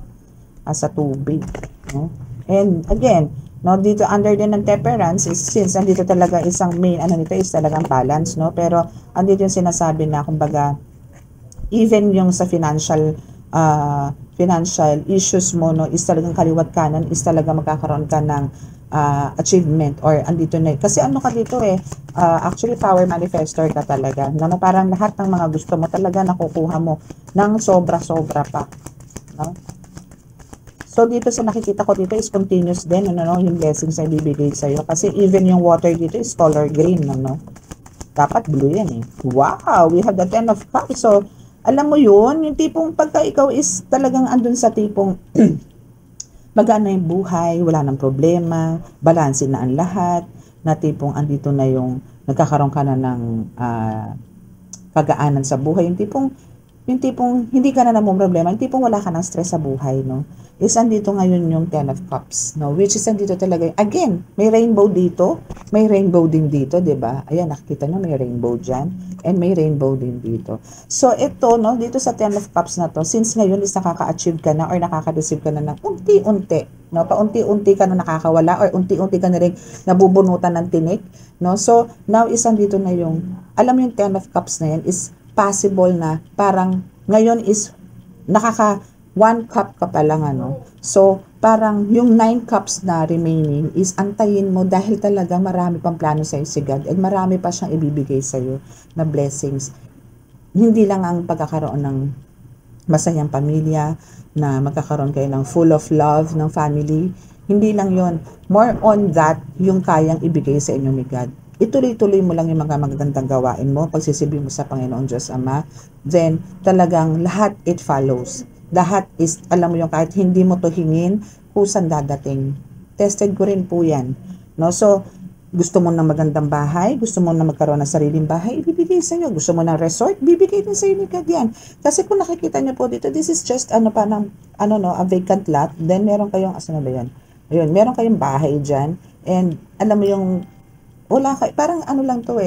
sa tubig. No? And again, no, dito under din ng temperance is, since andito talaga isang main nito is talagang balance, no? Pero andito yung sinasabi na kumbaga even yung sa financial financial issues mo, no, is talagang kaliwat kanan, is talaga magkakaroon ka ng achievement or andito na. Kasi ano ka dito actually power manifestor ka talaga. Na parang lahat ng mga gusto mo talaga nakukuha mo ng sobra-sobra pa. No? So, dito sa nakikita ko dito is continuous din, yung blessings na ibibigay sa'yo. Kasi even yung water dito is color green, Dapat blue yan eh. Wow! We have the 10 of cups. So, alam mo yun, yung tipong pagka ikaw is talagang andun sa tipong magana yung buhay, wala nang problema, balansin na ang lahat, na tipong andito na yung nagkakaroon ka na ng kagaanan sa buhay, yung tipong hindi ka na namumroblema, yung tipong wala ka ng stress sa buhay, no? Is andito ngayon yung 10 of Cups, no? Which is andito talaga, again, may rainbow dito, may rainbow din dito, 'di ba? Ayan, nakikita nyo, may rainbow dyan, and may rainbow din dito. So, ito, no, dito sa 10 of Cups na to, since ngayon is nakaka-achieve ka na or nakaka-receive ka na ng unti-unti, no? Paunti-unti ka na nakakawala or unti-unti ka na rin nabubunutan ng tinik, no? So, now is andito na yung, alam mo yung 10 of Cups na yan is possible na parang ngayon is nakaka 1 cup ka pa lang, So, parang yung 9 cups na remaining is antayin mo dahil talaga marami pang plano sa'yo si God at marami pa siyang ibibigay sa'yo na blessings. Hindi lang ang pagkakaroon ng masayang pamilya, na magkakaroon kayo ng full of love ng family. Hindi lang yon. More on that, yung kayang ibigay sa inyo ni God. Ituloy-tuloy mo lang yung mga magagandang gawain mo, pagsisibi mo sa Panginoon Diyos Ama, then talagang lahat it follows. Lahat is, alam mo yung kahit hindi mo to hingin, kusan dadating. Tested ko rin po yan. No? So, gusto mo ng magandang bahay, gusto mo na magkaroon ng sariling bahay, ibibigay sa iyo. Gusto mo ng resort, bibigay din sa iyo ni God yan. Kasi kung nakikita niyo po dito, this is just a vacant lot. Then meron kayong, asan na ba yan? Ayun, meron kayong bahay dyan. And alam mo yung, wala kayo, parang lang to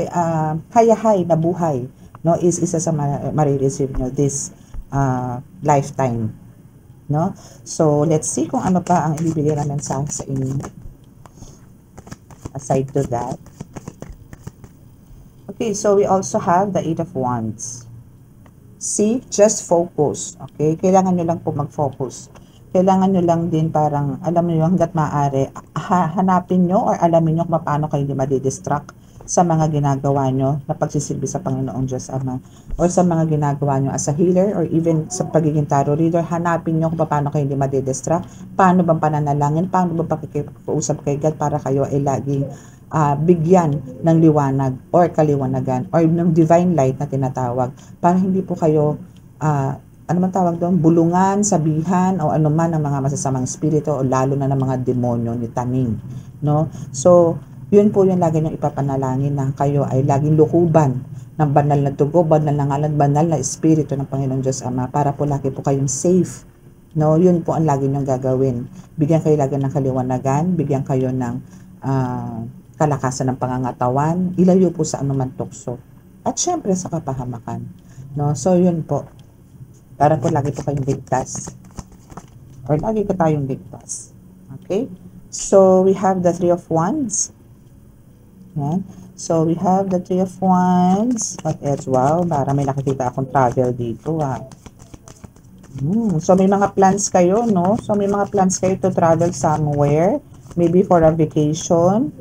hayahay na buhay, no, is isa sa marireceive nyo this lifetime, no? So, let's see kung ano pa ang ibibigay namin sa inyo. Aside to that. Okay, so we also have the 8 of Wands. See, just focus. Okay, kailangan nyo lang po mag-focus. Kailangan nyo lang din parang, alam nyo hanggat maaari, hanapin nyo or alamin nyo kung paano kayo hindi madidistract sa mga ginagawa nyo na pagsisilbi sa Panginoong Diyos Ama or sa mga ginagawa nyo as a healer or even sa pagiging tarot reader. Hanapin nyo kung paano kayo hindi madidistract, paano bang pananalangin, paano bang pakikiusap kay God para kayo ay laging bigyan ng liwanag or kaliwanagan or ng divine light na tinatawag para hindi po kayo ano man tawag doon, bulungan, sabihan o anuman ng mga masasamang espiritu o lalo na ng mga demonyo ni taning, no? So, yun po yung lagi niyong ipapanalangin na kayo ay laging lukuban ng banal na dugo, banal na ngalan, banal na espiritu ng Panginoong Diyos Ama para po lagi po kayong safe, no? Yun po ang lagi niyong gagawin. Bigyan kayo lagi ng kaliwanagan, bigyan kayo ng kalakasan ng pangangatawan, ilayo po sa anuman tukso. At syempre sa kapahamakan, no? So, yun po. Para po lagi po kayong ligtas. Or lagi ko tayong ligtas. Okay? So, we have the 3 of Wands. Yan. So, we have the 3 of Wands. What else? Wow, para may nakikita akong travel dito. So, may mga plans kayo, no? So, may mga plans kayo to travel somewhere. Maybe for a vacation.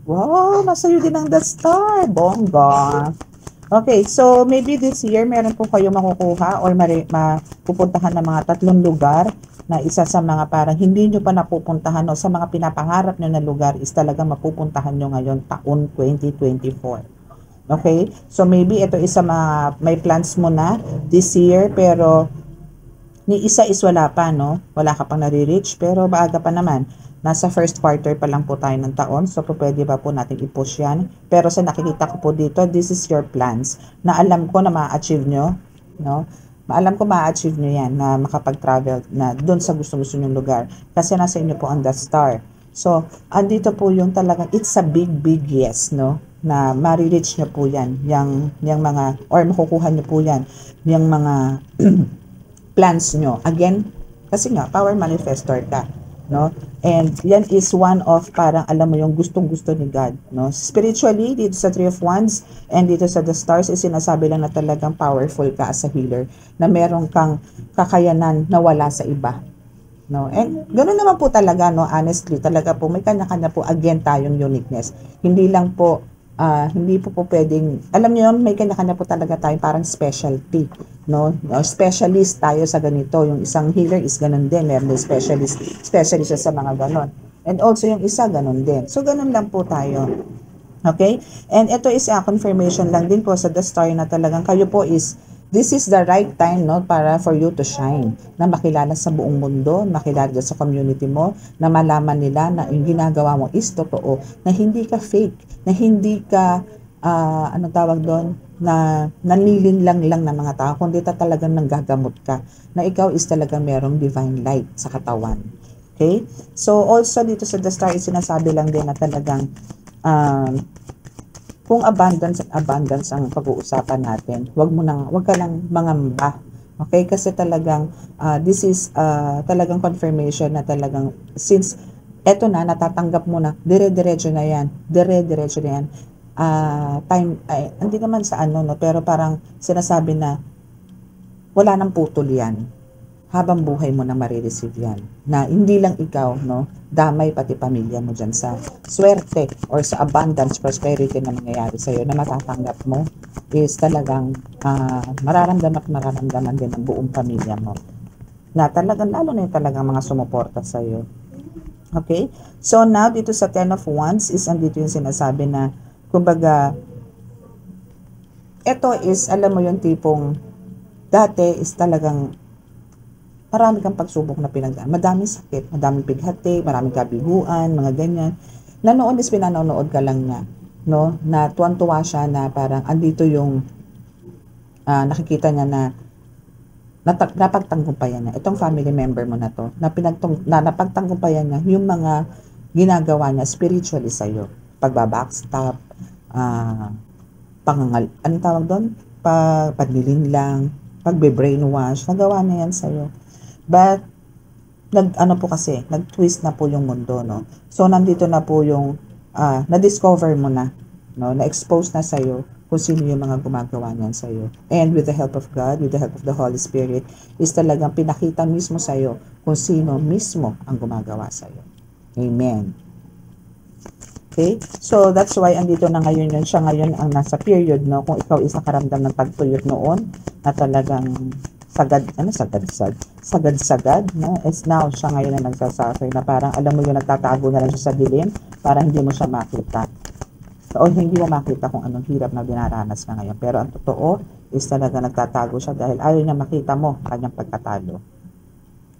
Wow, nasa iyo din ang the star. Bongga. Okay, so maybe this year meron po kayo makukuha or mapupuntahan ng mga 3 lugar na isa sa mga parang hindi nyo pa napupuntahan o sa mga pinapangarap nyo na lugar is talaga mapupuntahan nyo ngayon taon 2024. Okay, so maybe ito isa may plans mo na this year pero ni isa is wala pa, no? Wala ka pang nare-reach pero maaga pa naman. Nasa first quarter pa lang po tayo ng taon. So, pwede ba po natin i-push yan? Pero sa nakikita ko po dito, this is your plans. Na alam ko na ma-achieve nyo. No? Alam ko ma-achieve nyo yan na makapag-travel na doon sa gusto-gusto nyong lugar. Kasi nasa inyo po ang the star. So, andito po yung talagang, it's a big, big yes, no? Na ma-reach nyo po yan. Yung mga, or makukuha nyo po yan. Yung mga plans nyo. Again, kasi nga, power manifestor ka. no? And yan is one of parang alam mo yung gustong-gusto ni God, no? Spiritually, dito sa Three of Wands and dito sa The Stars, is sinasabi lang na talagang powerful ka as a healer, na meron kang kakayanan na wala sa iba, no? And ganoon naman po talaga, no? Honestly, talaga po may kanya-kanya po again tayong uniqueness. Hindi lang po hindi po pwedeng, alam niyo, may kanya-kanya po talaga tayong parang specialty, no? Specialist tayo sa ganito. Yung isang healer is ganun din, meron din specialist sa mga ganon. And also yung isa ganun din. So ganun lang po tayo. Okay? And ito is a confirmation lang din po sa The Star na talagang kayo po is, this is the right time, no, para for you to shine, na makilala sa buong mundo, makilala sa community mo, na malaman nila na yung ginagawa mo is totoo, na hindi ka fake, na hindi ka ano tawag doon, na nanlilinlang lang ng mga tao, kundi talagang nanggagamot ka, na ikaw is talagang merong divine light sa katawan. Okay? So also dito sa The Star is sinasabi lang din na talagang kung abundance at abundance ang pag-uusapan natin, wag ka lang mangamba. Okay? Kasi talagang this is talagang confirmation na talagang since eto na, natatanggap mo na, dire-diretso na yan. Dire-diretso na yan. Hindi naman sa ano, no, pero parang sinasabi na wala nang putol yan. Habang buhay mo na marireceive yan. Na hindi lang ikaw, no, damay pati pamilya mo dyan sa swerte or sa abundance, prosperity na nangyayari sa'yo na matatanggap mo is talagang mararamdaman din ng buong pamilya mo. Na talagang, lalo na yung talagang mga sumuporta sa'yo. Okay? So now, dito sa 10 of Wands is andito yung sinasabi na, kumbaga, ito is, alam mo yung tipong, dati is talagang, marami kang pagsubok na pinagdaan. Madaming sakit, madaming pighati, maraming kabiguan, mga ganyan. Na noon is pinanonood ka lang niya, no? Na tuwan-tuwa siya na parang andito yung nakikita niya na napagtanggumpayan niya. Itong family member mo na to, na napagtanggumpayan niya yung mga ginagawa niya spiritually sa'yo. Pagbabackstab, anong tawag doon? Pagliling lang, pagbe-brainwash, nagawa na yan sa'yo. But, nag-twist na po yung mundo, no? So, nandito na po yung, na-discover mo na, no? Na-expose na sa'yo kung sino yung mga gumagawa niyan sa'yo. And with the help of God, with the help of the Holy Spirit, is talagang pinakita mismo sa'yo kung sino mismo ang gumagawa sa'yo. Amen. Okay? So, that's why andito na ngayon yun. Siya ngayon ang nasa period, no? Kung ikaw is nakaramdam ng tagtuyot noon, na talagang sagad-sagad, no? Is now, siya ngayon na nagsasuffer, na parang, alam mo yung nagtatago na lang siya sa dilim, para hindi mo siya makita. O hindi mo makita kung anong hirap na dinaranas na ngayon. Pero ang totoo, is talaga nagtatago siya dahil ayaw niya makita mo kanyang pagkatalo.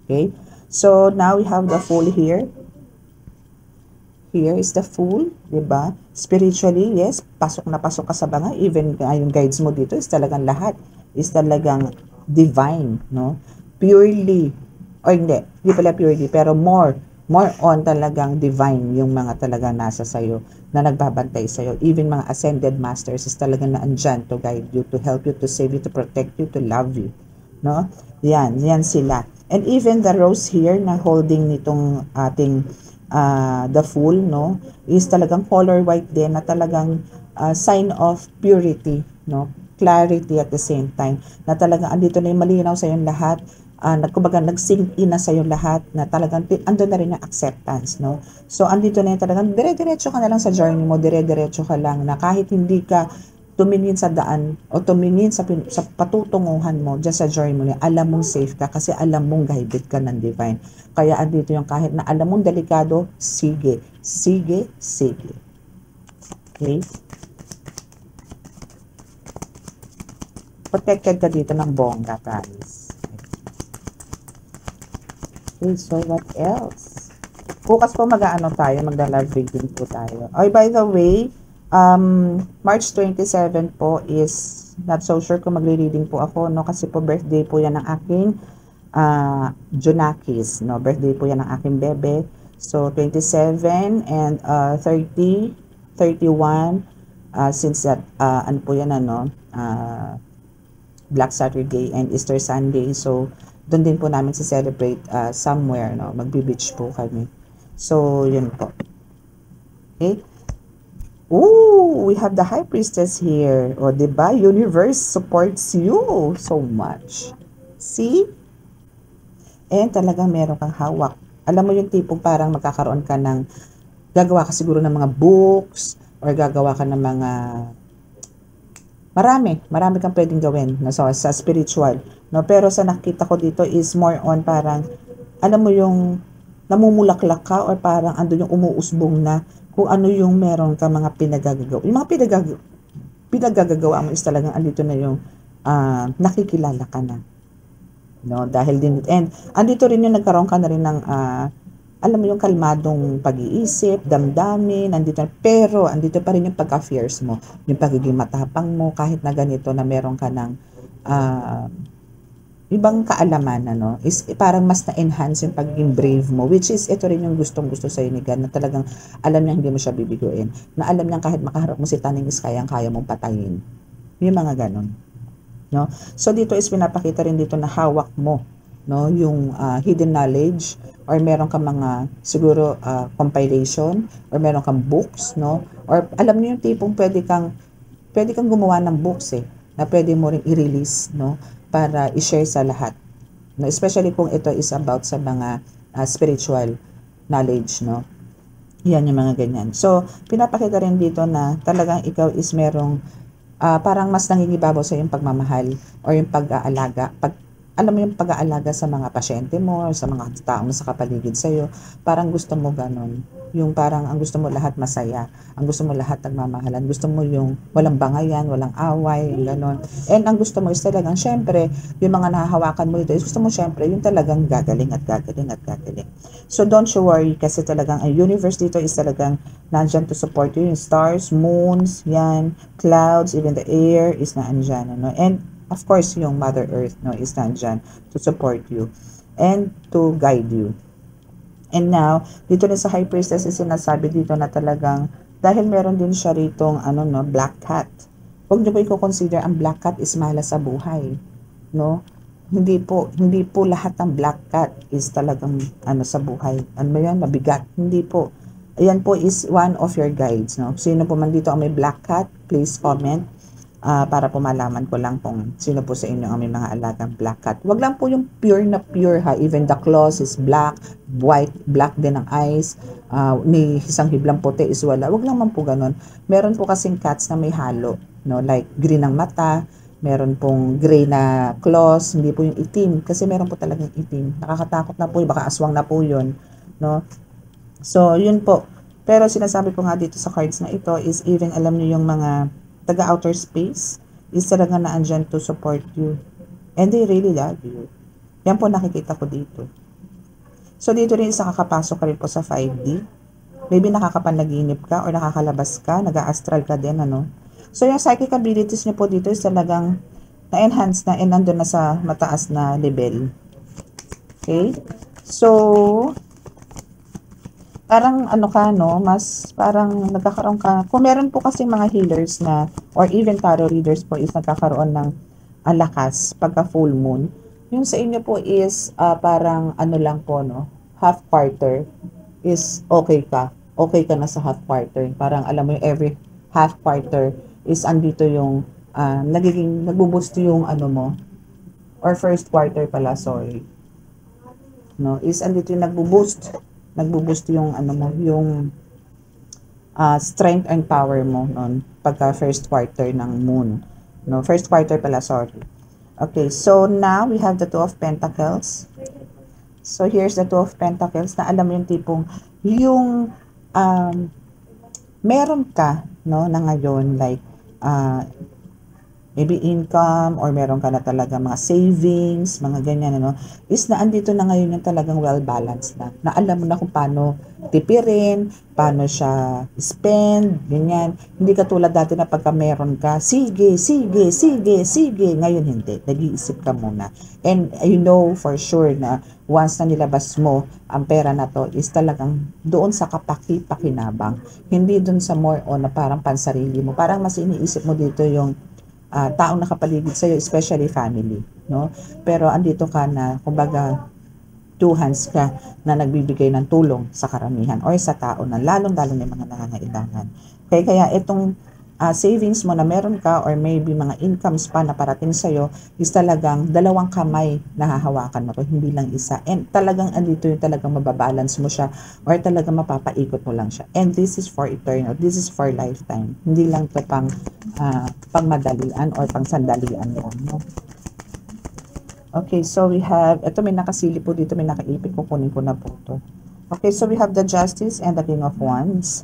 Okay? So, now we have the Fool here. Here is the Fool, diba? Spiritually, yes, pasok na pasok ka sa banga. Even yung guides mo dito is talagang lahat. Is talagang divine, no? Purely, o hindi pala purely, pero more on talagang divine yung mga talagang nasa sayo, na nagbabantay sa'yo. Even mga ascended masters is talagang naandyan to guide you, to help you, to save you, to protect you, to love you, no? Yan sila. And even the rose here na holding nitong ating the Fool, no, is talagang color white din, na talagang sign of purity, no, clarity at the same time, na talagang andito na yung malinaw sa yung lahat, kumbaga nag-sink in na sa yung lahat, na talagang ando na rin yung acceptance, no. So andito na yung talagang dire-diretso ka na lang sa journey mo, dire-diretso ka lang, na kahit hindi ka tumingin sa daan o tumingin sa patutunguhan mo dyan sa journey mo, alam mong safe ka kasi alam mong guided ka ng divine. Kaya andito yung kahit na alam mong delikado, sige. Okay? Protected ka dito ng bongga, guys. Okay, so what else? Bukas po magda-love reading po tayo. Oh, by the way, March 27 po is, not so sure kung magre-reading po ako, no? Kasi po birthday po yan ng aking Junakis, no? Birthday po yan ng aking bebe. So, 27 and 30, 31, since that, ano po yan, Black Saturday and Easter Sunday. So, doon din po namin celebrate somewhere, no? Magbe-beach po kami. So, yun po. Okay? Ooh, we have the High Priestess here. O, diba? Universe supports you so much. See? And talagang meron kang hawak. Alam mo yung tipong parang magkakaroon ka ng, gagawa ka siguro ng mga books, or gagawa ka ng mga, marami kang pwedeng gawin no, so, sa spiritual. No? Pero sa nakita ko dito is more on parang, alam mo yung namumulaklak ka or parang ando yung umuusbong na kung ano yung meron ka mga pinagagagawa. Yung mga pinagagagawa mo is talagang andito na yung nakikilala ka na. No, dahil din, and andito rin yung nagkaroon ka na rin ng alam mo yung kalmadong pag-iisip, damdamin, andito, pero andito pa rin yung pagka-fears mo, yung pagiging matapang mo, kahit na ganito na meron ka ng ibang kaalaman, ano, is parang mas na-enhance yung pagiging brave mo, which is ito rin yung gustong-gusto sa'yo ni God, na talagang alam niya hindi mo siya bibiguin, na alam niya kahit makaharap mo si Taning is kayang-kaya mong patayin. Yung mga ganon. No? So dito is pinapakita rin dito na hawak mo, no, yung hidden knowledge, or meron kang mga siguro compilation, or meron kang books, no, or alam niyo yung tipong pwede kang gumawa ng books na pwede mo ring i-release, no, para i-share sa lahat, no, especially kung ito is about sa mga spiritual knowledge, no. Yan yung mga ganyan. So pinapakita rin dito na talagang ikaw is merong parang mas nangingibabaw sa yung pagmamahal or yung pag-aalaga. Alam mo yung pag-aalaga sa mga pasyente mo or sa mga tao mo sa kapaligid sa'yo, parang gusto mo ganun. Yung parang ang gusto mo lahat masaya, ang gusto mo lahat nagmamahalan, gusto mo yung walang bangayan, walang away, ganun. And ang gusto mo is talagang, syempre, yung mga nahahawakan mo dito, is gusto mo syempre, yung talagang gagaling at gagaling at gagaling. So don't you worry, kasi talagang ang universe dito is talagang nandyan to support you. Yung stars, moons, yan, clouds, even the air is naandyan. Ano? And of course, yung Mother Earth, no, is nandyan to support you and to guide you. And now, dito rin sa High Priestess is sinasabi dito na talagang, dahil meron din siya ritong black cat. Huwag niyo po i-consider ang black cat is malas sa buhay. No? Hindi po lahat ng black cat is talagang sa buhay. Ano yan? Mabigat. Hindi po. Ayan po is one of your guides. No? Sino po man dito ang may black cat, please comment. Para po malaman ko lang kung sino po sa inyo ang may mga alagang black cat. Wag lang po yung pure na pure ha. Even the claws is black, white, black din ang eyes. Ni isang hiblang puti is wala. Wag lang man po ganun. Meron po kasing cats na may halo. No? Like green ang mata, meron pong gray na claws, hindi po yung itim. Kasi meron po talagang itim. Nakakatakot na po yun. Baka aswang na po yun. No? So, yun po. Pero sinasabi ko nga dito sa cards na ito is even alam niyo yung mga taga-outer space is talaga na andyan to support you. And they really love you. Yan po nakikita ko dito. So, dito rin isa kakapasok ka rin po sa 5D. Maybe nakakapanaginip ka or nakakalabas ka, nag-astral ka din, ano. So, yung psychic abilities niyo po dito is talagang na-enhance na and nandun na sa mataas na level. Okay? So, parang mas parang nagkakaroon ka, kung meron po kasi mga healers na, or even tarot readers po is nagkakaroon ng lakas pagka full moon. Yung sa inyo po is parang lang po, no, half quarter is okay ka na sa half quarter. Parang alam mo yung every half quarter is andito yung nagbo-boost yung mo, or first quarter pala, sorry. No, is andito yung nagbo-boost yung mo, yung strength and power mo noon pagka first quarter ng moon. No, first quarter pala, sorry. Okay, so now we have the Two of Pentacles. So here's the Two of Pentacles na alam mo yung tipong yung meron ka, no, na ngayon like maybe income or meron ka na talaga mga savings, mga ganyan, is na andito na ngayon yung talagang well-balanced na alam mo na kung paano tipirin, paano siya spend, ganyan. Hindi katulad dati na pagka meron ka, sige, ngayon hindi, nag-iisip ka muna. And you know for sure na once na nilabas mo ang pera na to is talagang doon sa kapaki-pakinabang, hindi doon sa more on na parang pansarili mo, parang mas iniisip mo dito yung taong nakapaligid sa'yo, especially family, no? Pero andito ka na, kumbaga, two hands ka na nagbibigay ng tulong sa karamihan or sa tao na lalong-lalo na yung mga nangangailangan. Kaya itong savings mo na meron ka or maybe mga incomes pa na parating sa'yo is talagang dalawang kamay na hahawakan mo to, hindi lang isa. And talagang andito yung talagang mababalance mo siya or talagang mapapaikot mo lang siya. And this is for eternal. This is for lifetime. Hindi lang to pang madalian or pang sandalian lang, no? Okay, so we have, ito may nakasilip po dito, may nakaipit, kukunin ko na po ito. Okay, so we have the Justice and the King of Wands.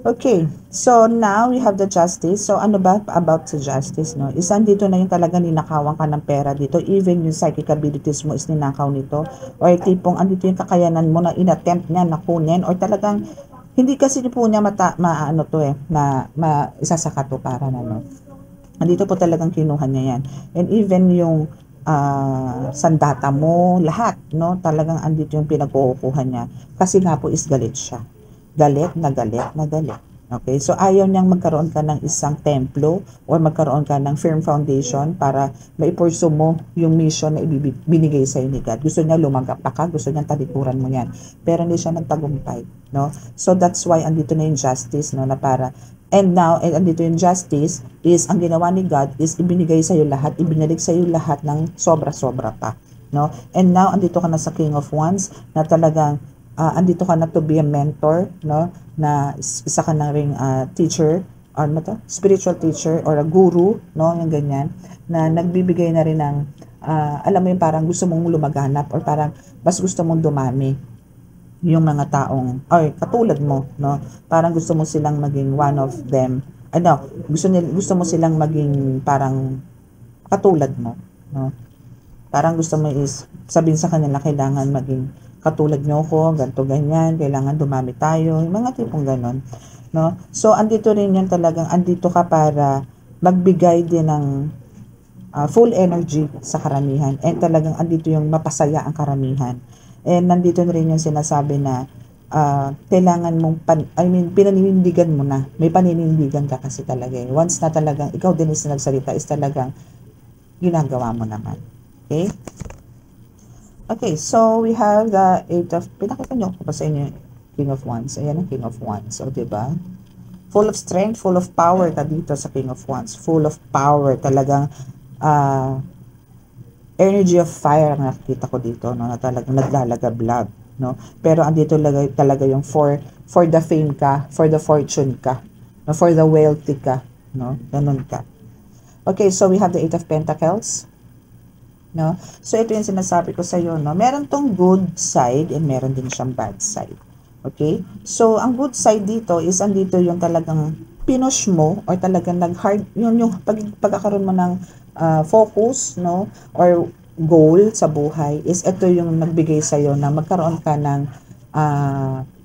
Okay, so now we have the Justice. So ano ba about sa Justice, no? Isang dito na yung talagang ninakawan ka ng pera dito. Even yung psychic abilities mo is ninakaw nito. Or tipong andito yung kakayanan mo na inattempt niya na kunin. Or talagang, hindi kasi po niya isasaka to para na, no? Andito po talagang kinuha niya yan. And even yung sandata mo, lahat, no? Talagang andito yung pinagkukuha niya. Kasi nga po is galit siya. Galit na galit na galit. Okay? So, ayaw niyang magkaroon ka ng isang templo or magkaroon ka ng firm foundation para maipurso mo yung mission na binigay sa ni God. Gusto niya lumagap pa ka, gusto niya talikuran mo yan. Pero hindi siya nagtagumpay, no? So, that's why andito na yung Justice, no? Na para and now, and andito yung Justice is, ang ginawa ni God is ibinigay sa'yo lahat, ibinalik sa'yo lahat ng sobra-sobra pa, no? And now, andito ka na sa King of Wands na talagang, andito ka na to be a mentor, no? Na isa ka na ring teacher, or ano to? Spiritual teacher, or a guru, no? Yung ganyan, na nagbibigay na rin ng, alam mo yung parang gusto mong lumaganap, or parang mas gusto mong dumami yung mga taong or katulad mo, no? Parang gusto mo silang maging one of them. Gusto mo silang maging parang katulad mo, no? Parang gusto mo is sabihin sa kanila, kailangan maging katulad nyo ko, ganto ganyan, kailangan dumami tayo, yung mga tipong ganon, no? So andito rin yan, talagang andito ka para magbigay din ng full energy sa karamihan, and talagang andito yung mapasaya ang karamihan. And nandito na rin yung sinasabi na kailangan mong, pinaninindigan mo na. May paninindigan ka kasi talaga. Once na talagang ikaw din is nagsalita, is talagang ginagawa mo naman. Okay? Okay, so we have the Eight of, pinakita nyo ko pa sa inyo, King of Wands. Ayan ang King of Wands. O, diba? Full of strength, full of power ka dito sa King of Wands. Full of power. Talagang, energy of fire ang nakikita ko dito, no, na talagang naglalagablab, no? Pero andito talaga yung for the fame ka, for the fortune ka, no, for the wealthy ka, no? Ganun ka. Okay, so we have the Eight of Pentacles, no? So ito yung sinasabi ko sa iyo, no? Meron tong good side and meron din siyang bad side. Okay? So ang good side dito is andito yung talagang pinush mo or talagang nag-hard yung pagkakaroon mo ng focus, no, or goal sa buhay is ito yung nagbigay sa iyo na magkaroon ka ng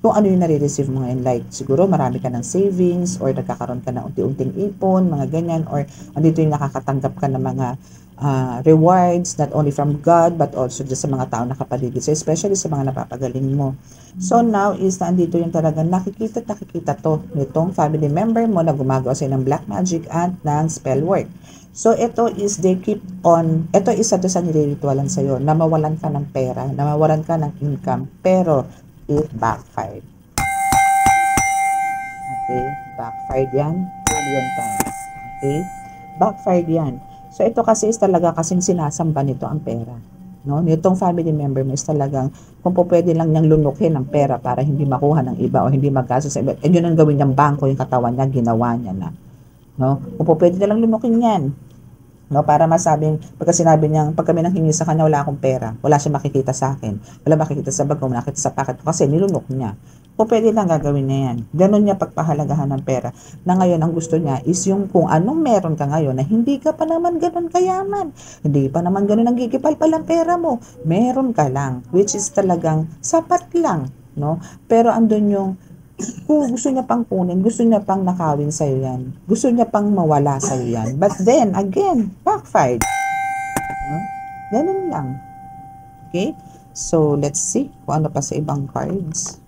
kung ano yung nare-receive mo ngayon, like siguro marami ka ng savings or nagkakaroon ka ng unti-unting ipon, mga ganyan, or andito yung nakakatanggap ka ng mga rewards not only from God but also just sa mga tao na kapaligid, so especially sa mga napapagaling mo. So now is nandito yung talagang nakikita to nitong family member mo na gumagawa sa ng black magic at ng spell work. So ito is they keep on, ito isa to sa niliritualan sa iyo na mawalan ka ng pera, na mawalan ka ng income, pero it backfired. Okay, backfired yan, million times. Okay, backfired yan. So ito kasi is talaga kasing sinasamba nito ang pera, no? Nitong family member mo is talagang kung po pwede lang niyang lunukin ang pera para hindi makuha ng iba o hindi maggastos sa iba, and yun ang gawin niyang bangko, yung katawan niya, ginawa niya na, no? Kung po pwede na lang lunukin yan, no, para masabing, pagka sinabi niyang, pag kami nang hingi sa kanya, wala akong pera, wala siya makikita sa akin, wala makikita sa bag ko, makikita sa packet ko, kasi nilunok niya. Kung pwede lang gagawin niya yan. Ganon niya pagpahalagahan ng pera. Na ngayon, ang gusto niya is yung kung anong meron ka ngayon na hindi ka pa naman ganon kayaman. Hindi pa naman ganon ang gigipal ang pera mo. Meron ka lang, which is talagang sapat lang, no? Pero andun yung kung gusto niya pang kunin, gusto niya pang nakawin sa'yo yan. Gusto niya pang mawala sa'yo yan. But then, again, backfired. No? Ganun lang. Okay? So, let's see kung ano pa sa ibang cards.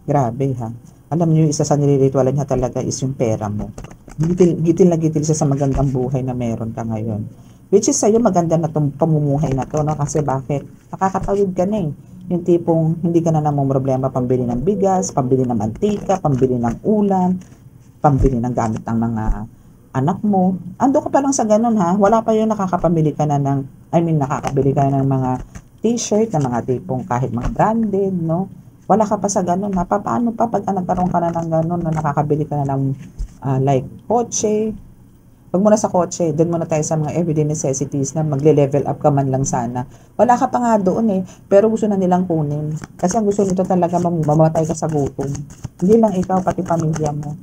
Grabe, ha? Alam niyo, isa sa niliritualan niya talaga is yung pera mo. gitil na gitil siya sa magandang buhay na meron ka ngayon. Which is sa'yo maganda na itong pamumuhay na to, no? Kasi bakit? Nakakatawid ka na eh. Yung tipong hindi ka na namang problema pambili ng bigas, pambili ng mantika, pambili ng ulam, pambili ng gamit ng mga anak mo. Ando ka pa lang sa ganun ha. Wala pa yung nakakapamili ka na ng, nakakabili ka na ng mga t-shirt, ng mga tipong kahit mga branded, no? Wala ka pa sa ganun ha. Paano pa pag nagkaroon ka na ng ganun na nakakabili ka na ng like kotse? Wag muna sa kotse, doon muna tayo sa mga everyday necessities na magle-level up ka man lang sana. Wala ka pa nga doon eh, pero gusto na nilang kunin. Kasi ang gusto nito talaga mamatay ka sa gutom. Hindi lang ikaw, pati pamilya mo.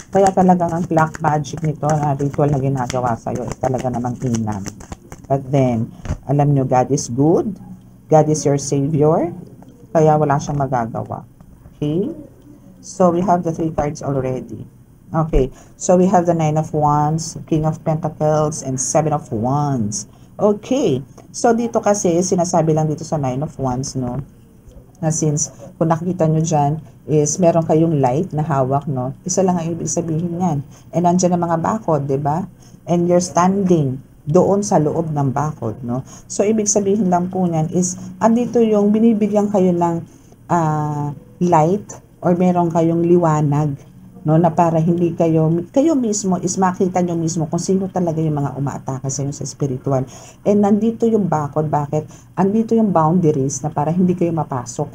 Kaya talagang ang black magic nito na ritual na ginagawa sa'yo is talaga namang inam. But then, alam nyo, God is good. God is your Savior. Kaya wala siyang magagawa. Okay? So, we have the 3 cards already. Okay, so we have the 9 of Wands, King of Pentacles, and 7 of Wands. Okay, so dito kasi, sinasabi lang dito sa 9 of Wands, no? Na since, kung nakikita nyo dyan, is meron kayong light na hawak, no? Isa lang ang ibig sabihin yan. And nandyan ang mga bakod, ba? And you're standing doon sa loob ng bakod, no? So, ibig sabihin lang po niyan is, andito yung binibigyan kayo ng light or meron kayong liwanag, no, na para hindi kayo mismo is makita nyo mismo kung sino talaga yung mga umaatake sa inyo sa spiritual. And nandito yung bakod, bakit? Andito yung boundaries na para hindi kayo mapasok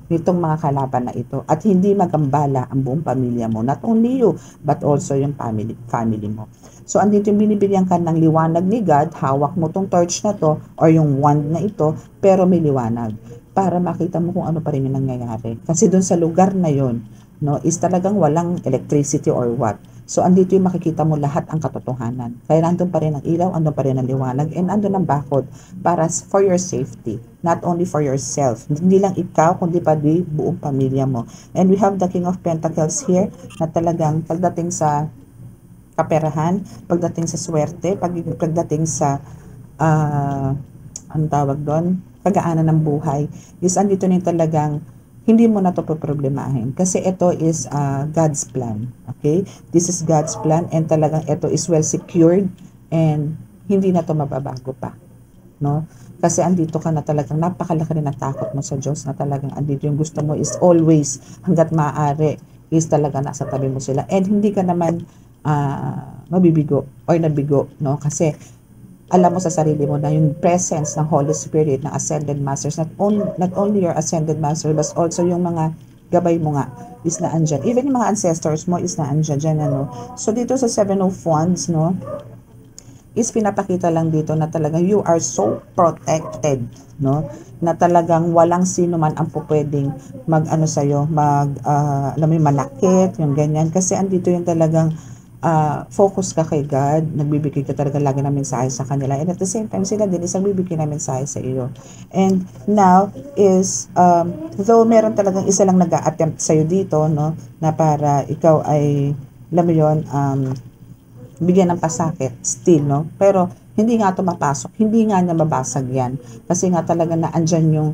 nitong mga kalaban na ito at hindi magambala ang buong pamilya mo. Not only you, but also yung family mo. So, andito yung binibigyan ka ng liwanag ni God, hawak mo tong torch na to or yung wand na ito, pero may liwanag para makita mo kung ano pa rin yung nangyayari. Kasi doon sa lugar na yon, no, is talagang walang electricity or what. So, andito yung makikita mo lahat ang katotohanan. Kaya nandun pa rin ang ilaw, andun pa rin ang liwanag, and andun ang bakod para for your safety. Not only for yourself. Hindi lang ikaw, kundi pa di buong pamilya mo. And we have the King of Pentacles here na talagang pagdating sa kaperahan, pagdating sa swerte, pagdating sa anong tawag doon? Pagaanan ng buhay. Is andito na yung talagang hindi mo na ito problemahin. Kasi ito is God's plan. Okay? This is God's plan and talagang ito is well secured and hindi na ito mababago pa. No? Kasi andito ka na talagang napakalaki rin ang takot mo sa Diyos na talagang andito yung gusto mo is always hanggat maaari is talaga nasa tabi mo sila. And hindi ka naman mabibigo or nabigo. No? Kasi alam mo sa sarili mo na yung presence ng Holy Spirit, ng Ascended Masters, not only your Ascended Master, but also yung mga gabay mo nga is na andyan. Even yung mga ancestors mo is na andyan dyan, ano. So, dito sa 7 of Wands, no, is pinapakita lang dito na talagang you are so protected, no, na talagang walang sino man ang pupwedeng mag-ano sa'yo, alam mo yung manakit, yung ganyan. Kasi andito yung talagang focus ka kay God, nagbibigay ka talaga lagi ng mensahe sa kanila, and at the same time sila din isang bibigay ng mensahe sa iyo. And now is though meron talagang isa lang nag-a-attempt sa iyo dito, no, na para ikaw ay alam mo yon, bigyan ng pasakit still, no, pero hindi nga ito mapasok, hindi nga niya mabasag yan kasi nga talaga na andyan yung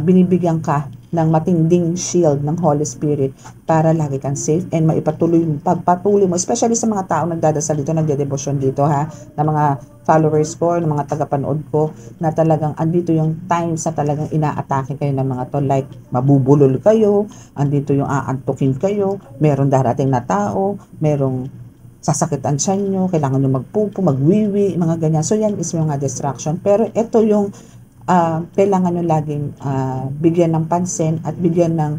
binibigyan ka ng matinding shield ng Holy Spirit para lagi kang safe and pagpatuloy mo, especially sa mga tao nagdadasal dito, nagdedebosyon dito ha, na mga followers ko, ng mga tagapanood ko, na talagang andito yung times na talagang inaatake kayo ng mga to, like mabubulol kayo, andito yung aantukin kayo, meron darating na tao, merong sasakit ang tiyan nyo, kailangan nyo magpupo, magwiwi, mga ganyan. So yan is mga distraction. Pero ito yung kailangan nyo laging bigyan ng pansin at bigyan ng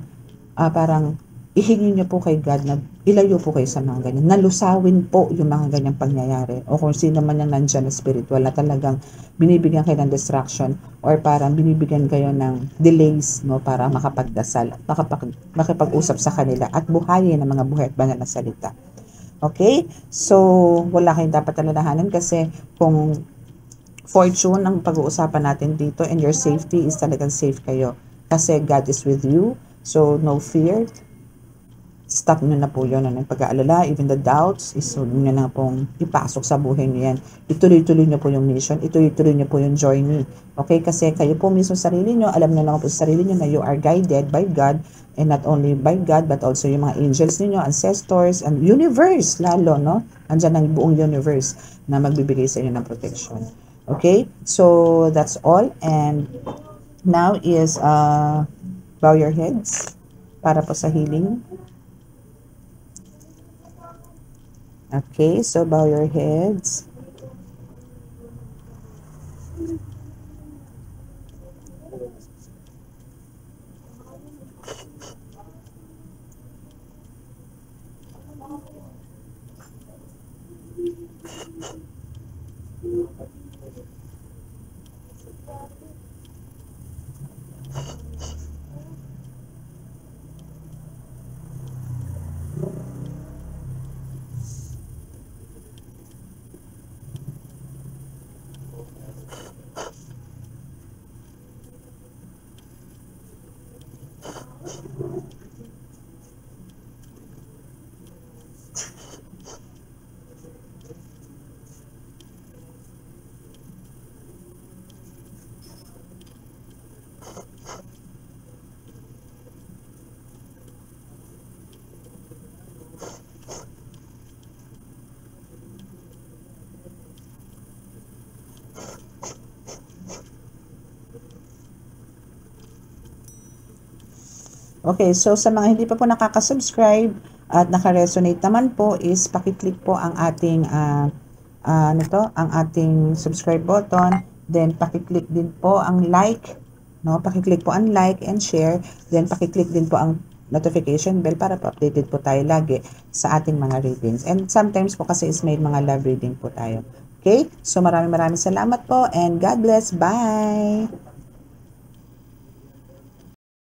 parang ihingi nyo po kay God na ilayo po kayo sa mga ganyan. Nalusawin po yung mga ganyang pangyayari o kung sino man yung nandyan na spiritual na talagang binibigyan kayo ng distraction or parang binibigyan kayo ng delays, no, para makapagdasal at makipag-usap sa kanila at buhayin ng mga buhay at banal na salita. Okay? So, wala kayong dapat alalahanin kasi kung fortune ang pag-uusapan natin dito and your safety is talagang safe kayo kasi God is with you, so no fear. stop nyo na po yun. Ano, yung pag-aalala, even the doubts, huwag nyo na pong ipasok sa buhay nyo yan. Ituloy-tuloy nyo po yung mission, ituloy-tuloy nyo po yung journey. Okay? Kasi kayo po mismo sarili nyo, alam nyo naman po sa sarili nyo na you are guided by God, and not only by God, but also yung mga angels ninyo, ancestors, and universe lalo, no? Andyan ang buong universe na magbibigay sa inyo ng protection. Okay? So, that's all. And now is, bow your heads para po sa healing. Okay, so bow your heads. Okay, so sa mga hindi pa po nakaka-subscribe at naka-resonate naman po is paki-click po ang ating ang ating subscribe button, then paki-click din po ang like, no? Paki-click po ang like and share, then paki-click din po ang notification bell para po updated po tayo lagi sa ating mga readings. And sometimes po kasi is may mga love reading po tayo. Okay? So maraming salamat po and God bless. Bye!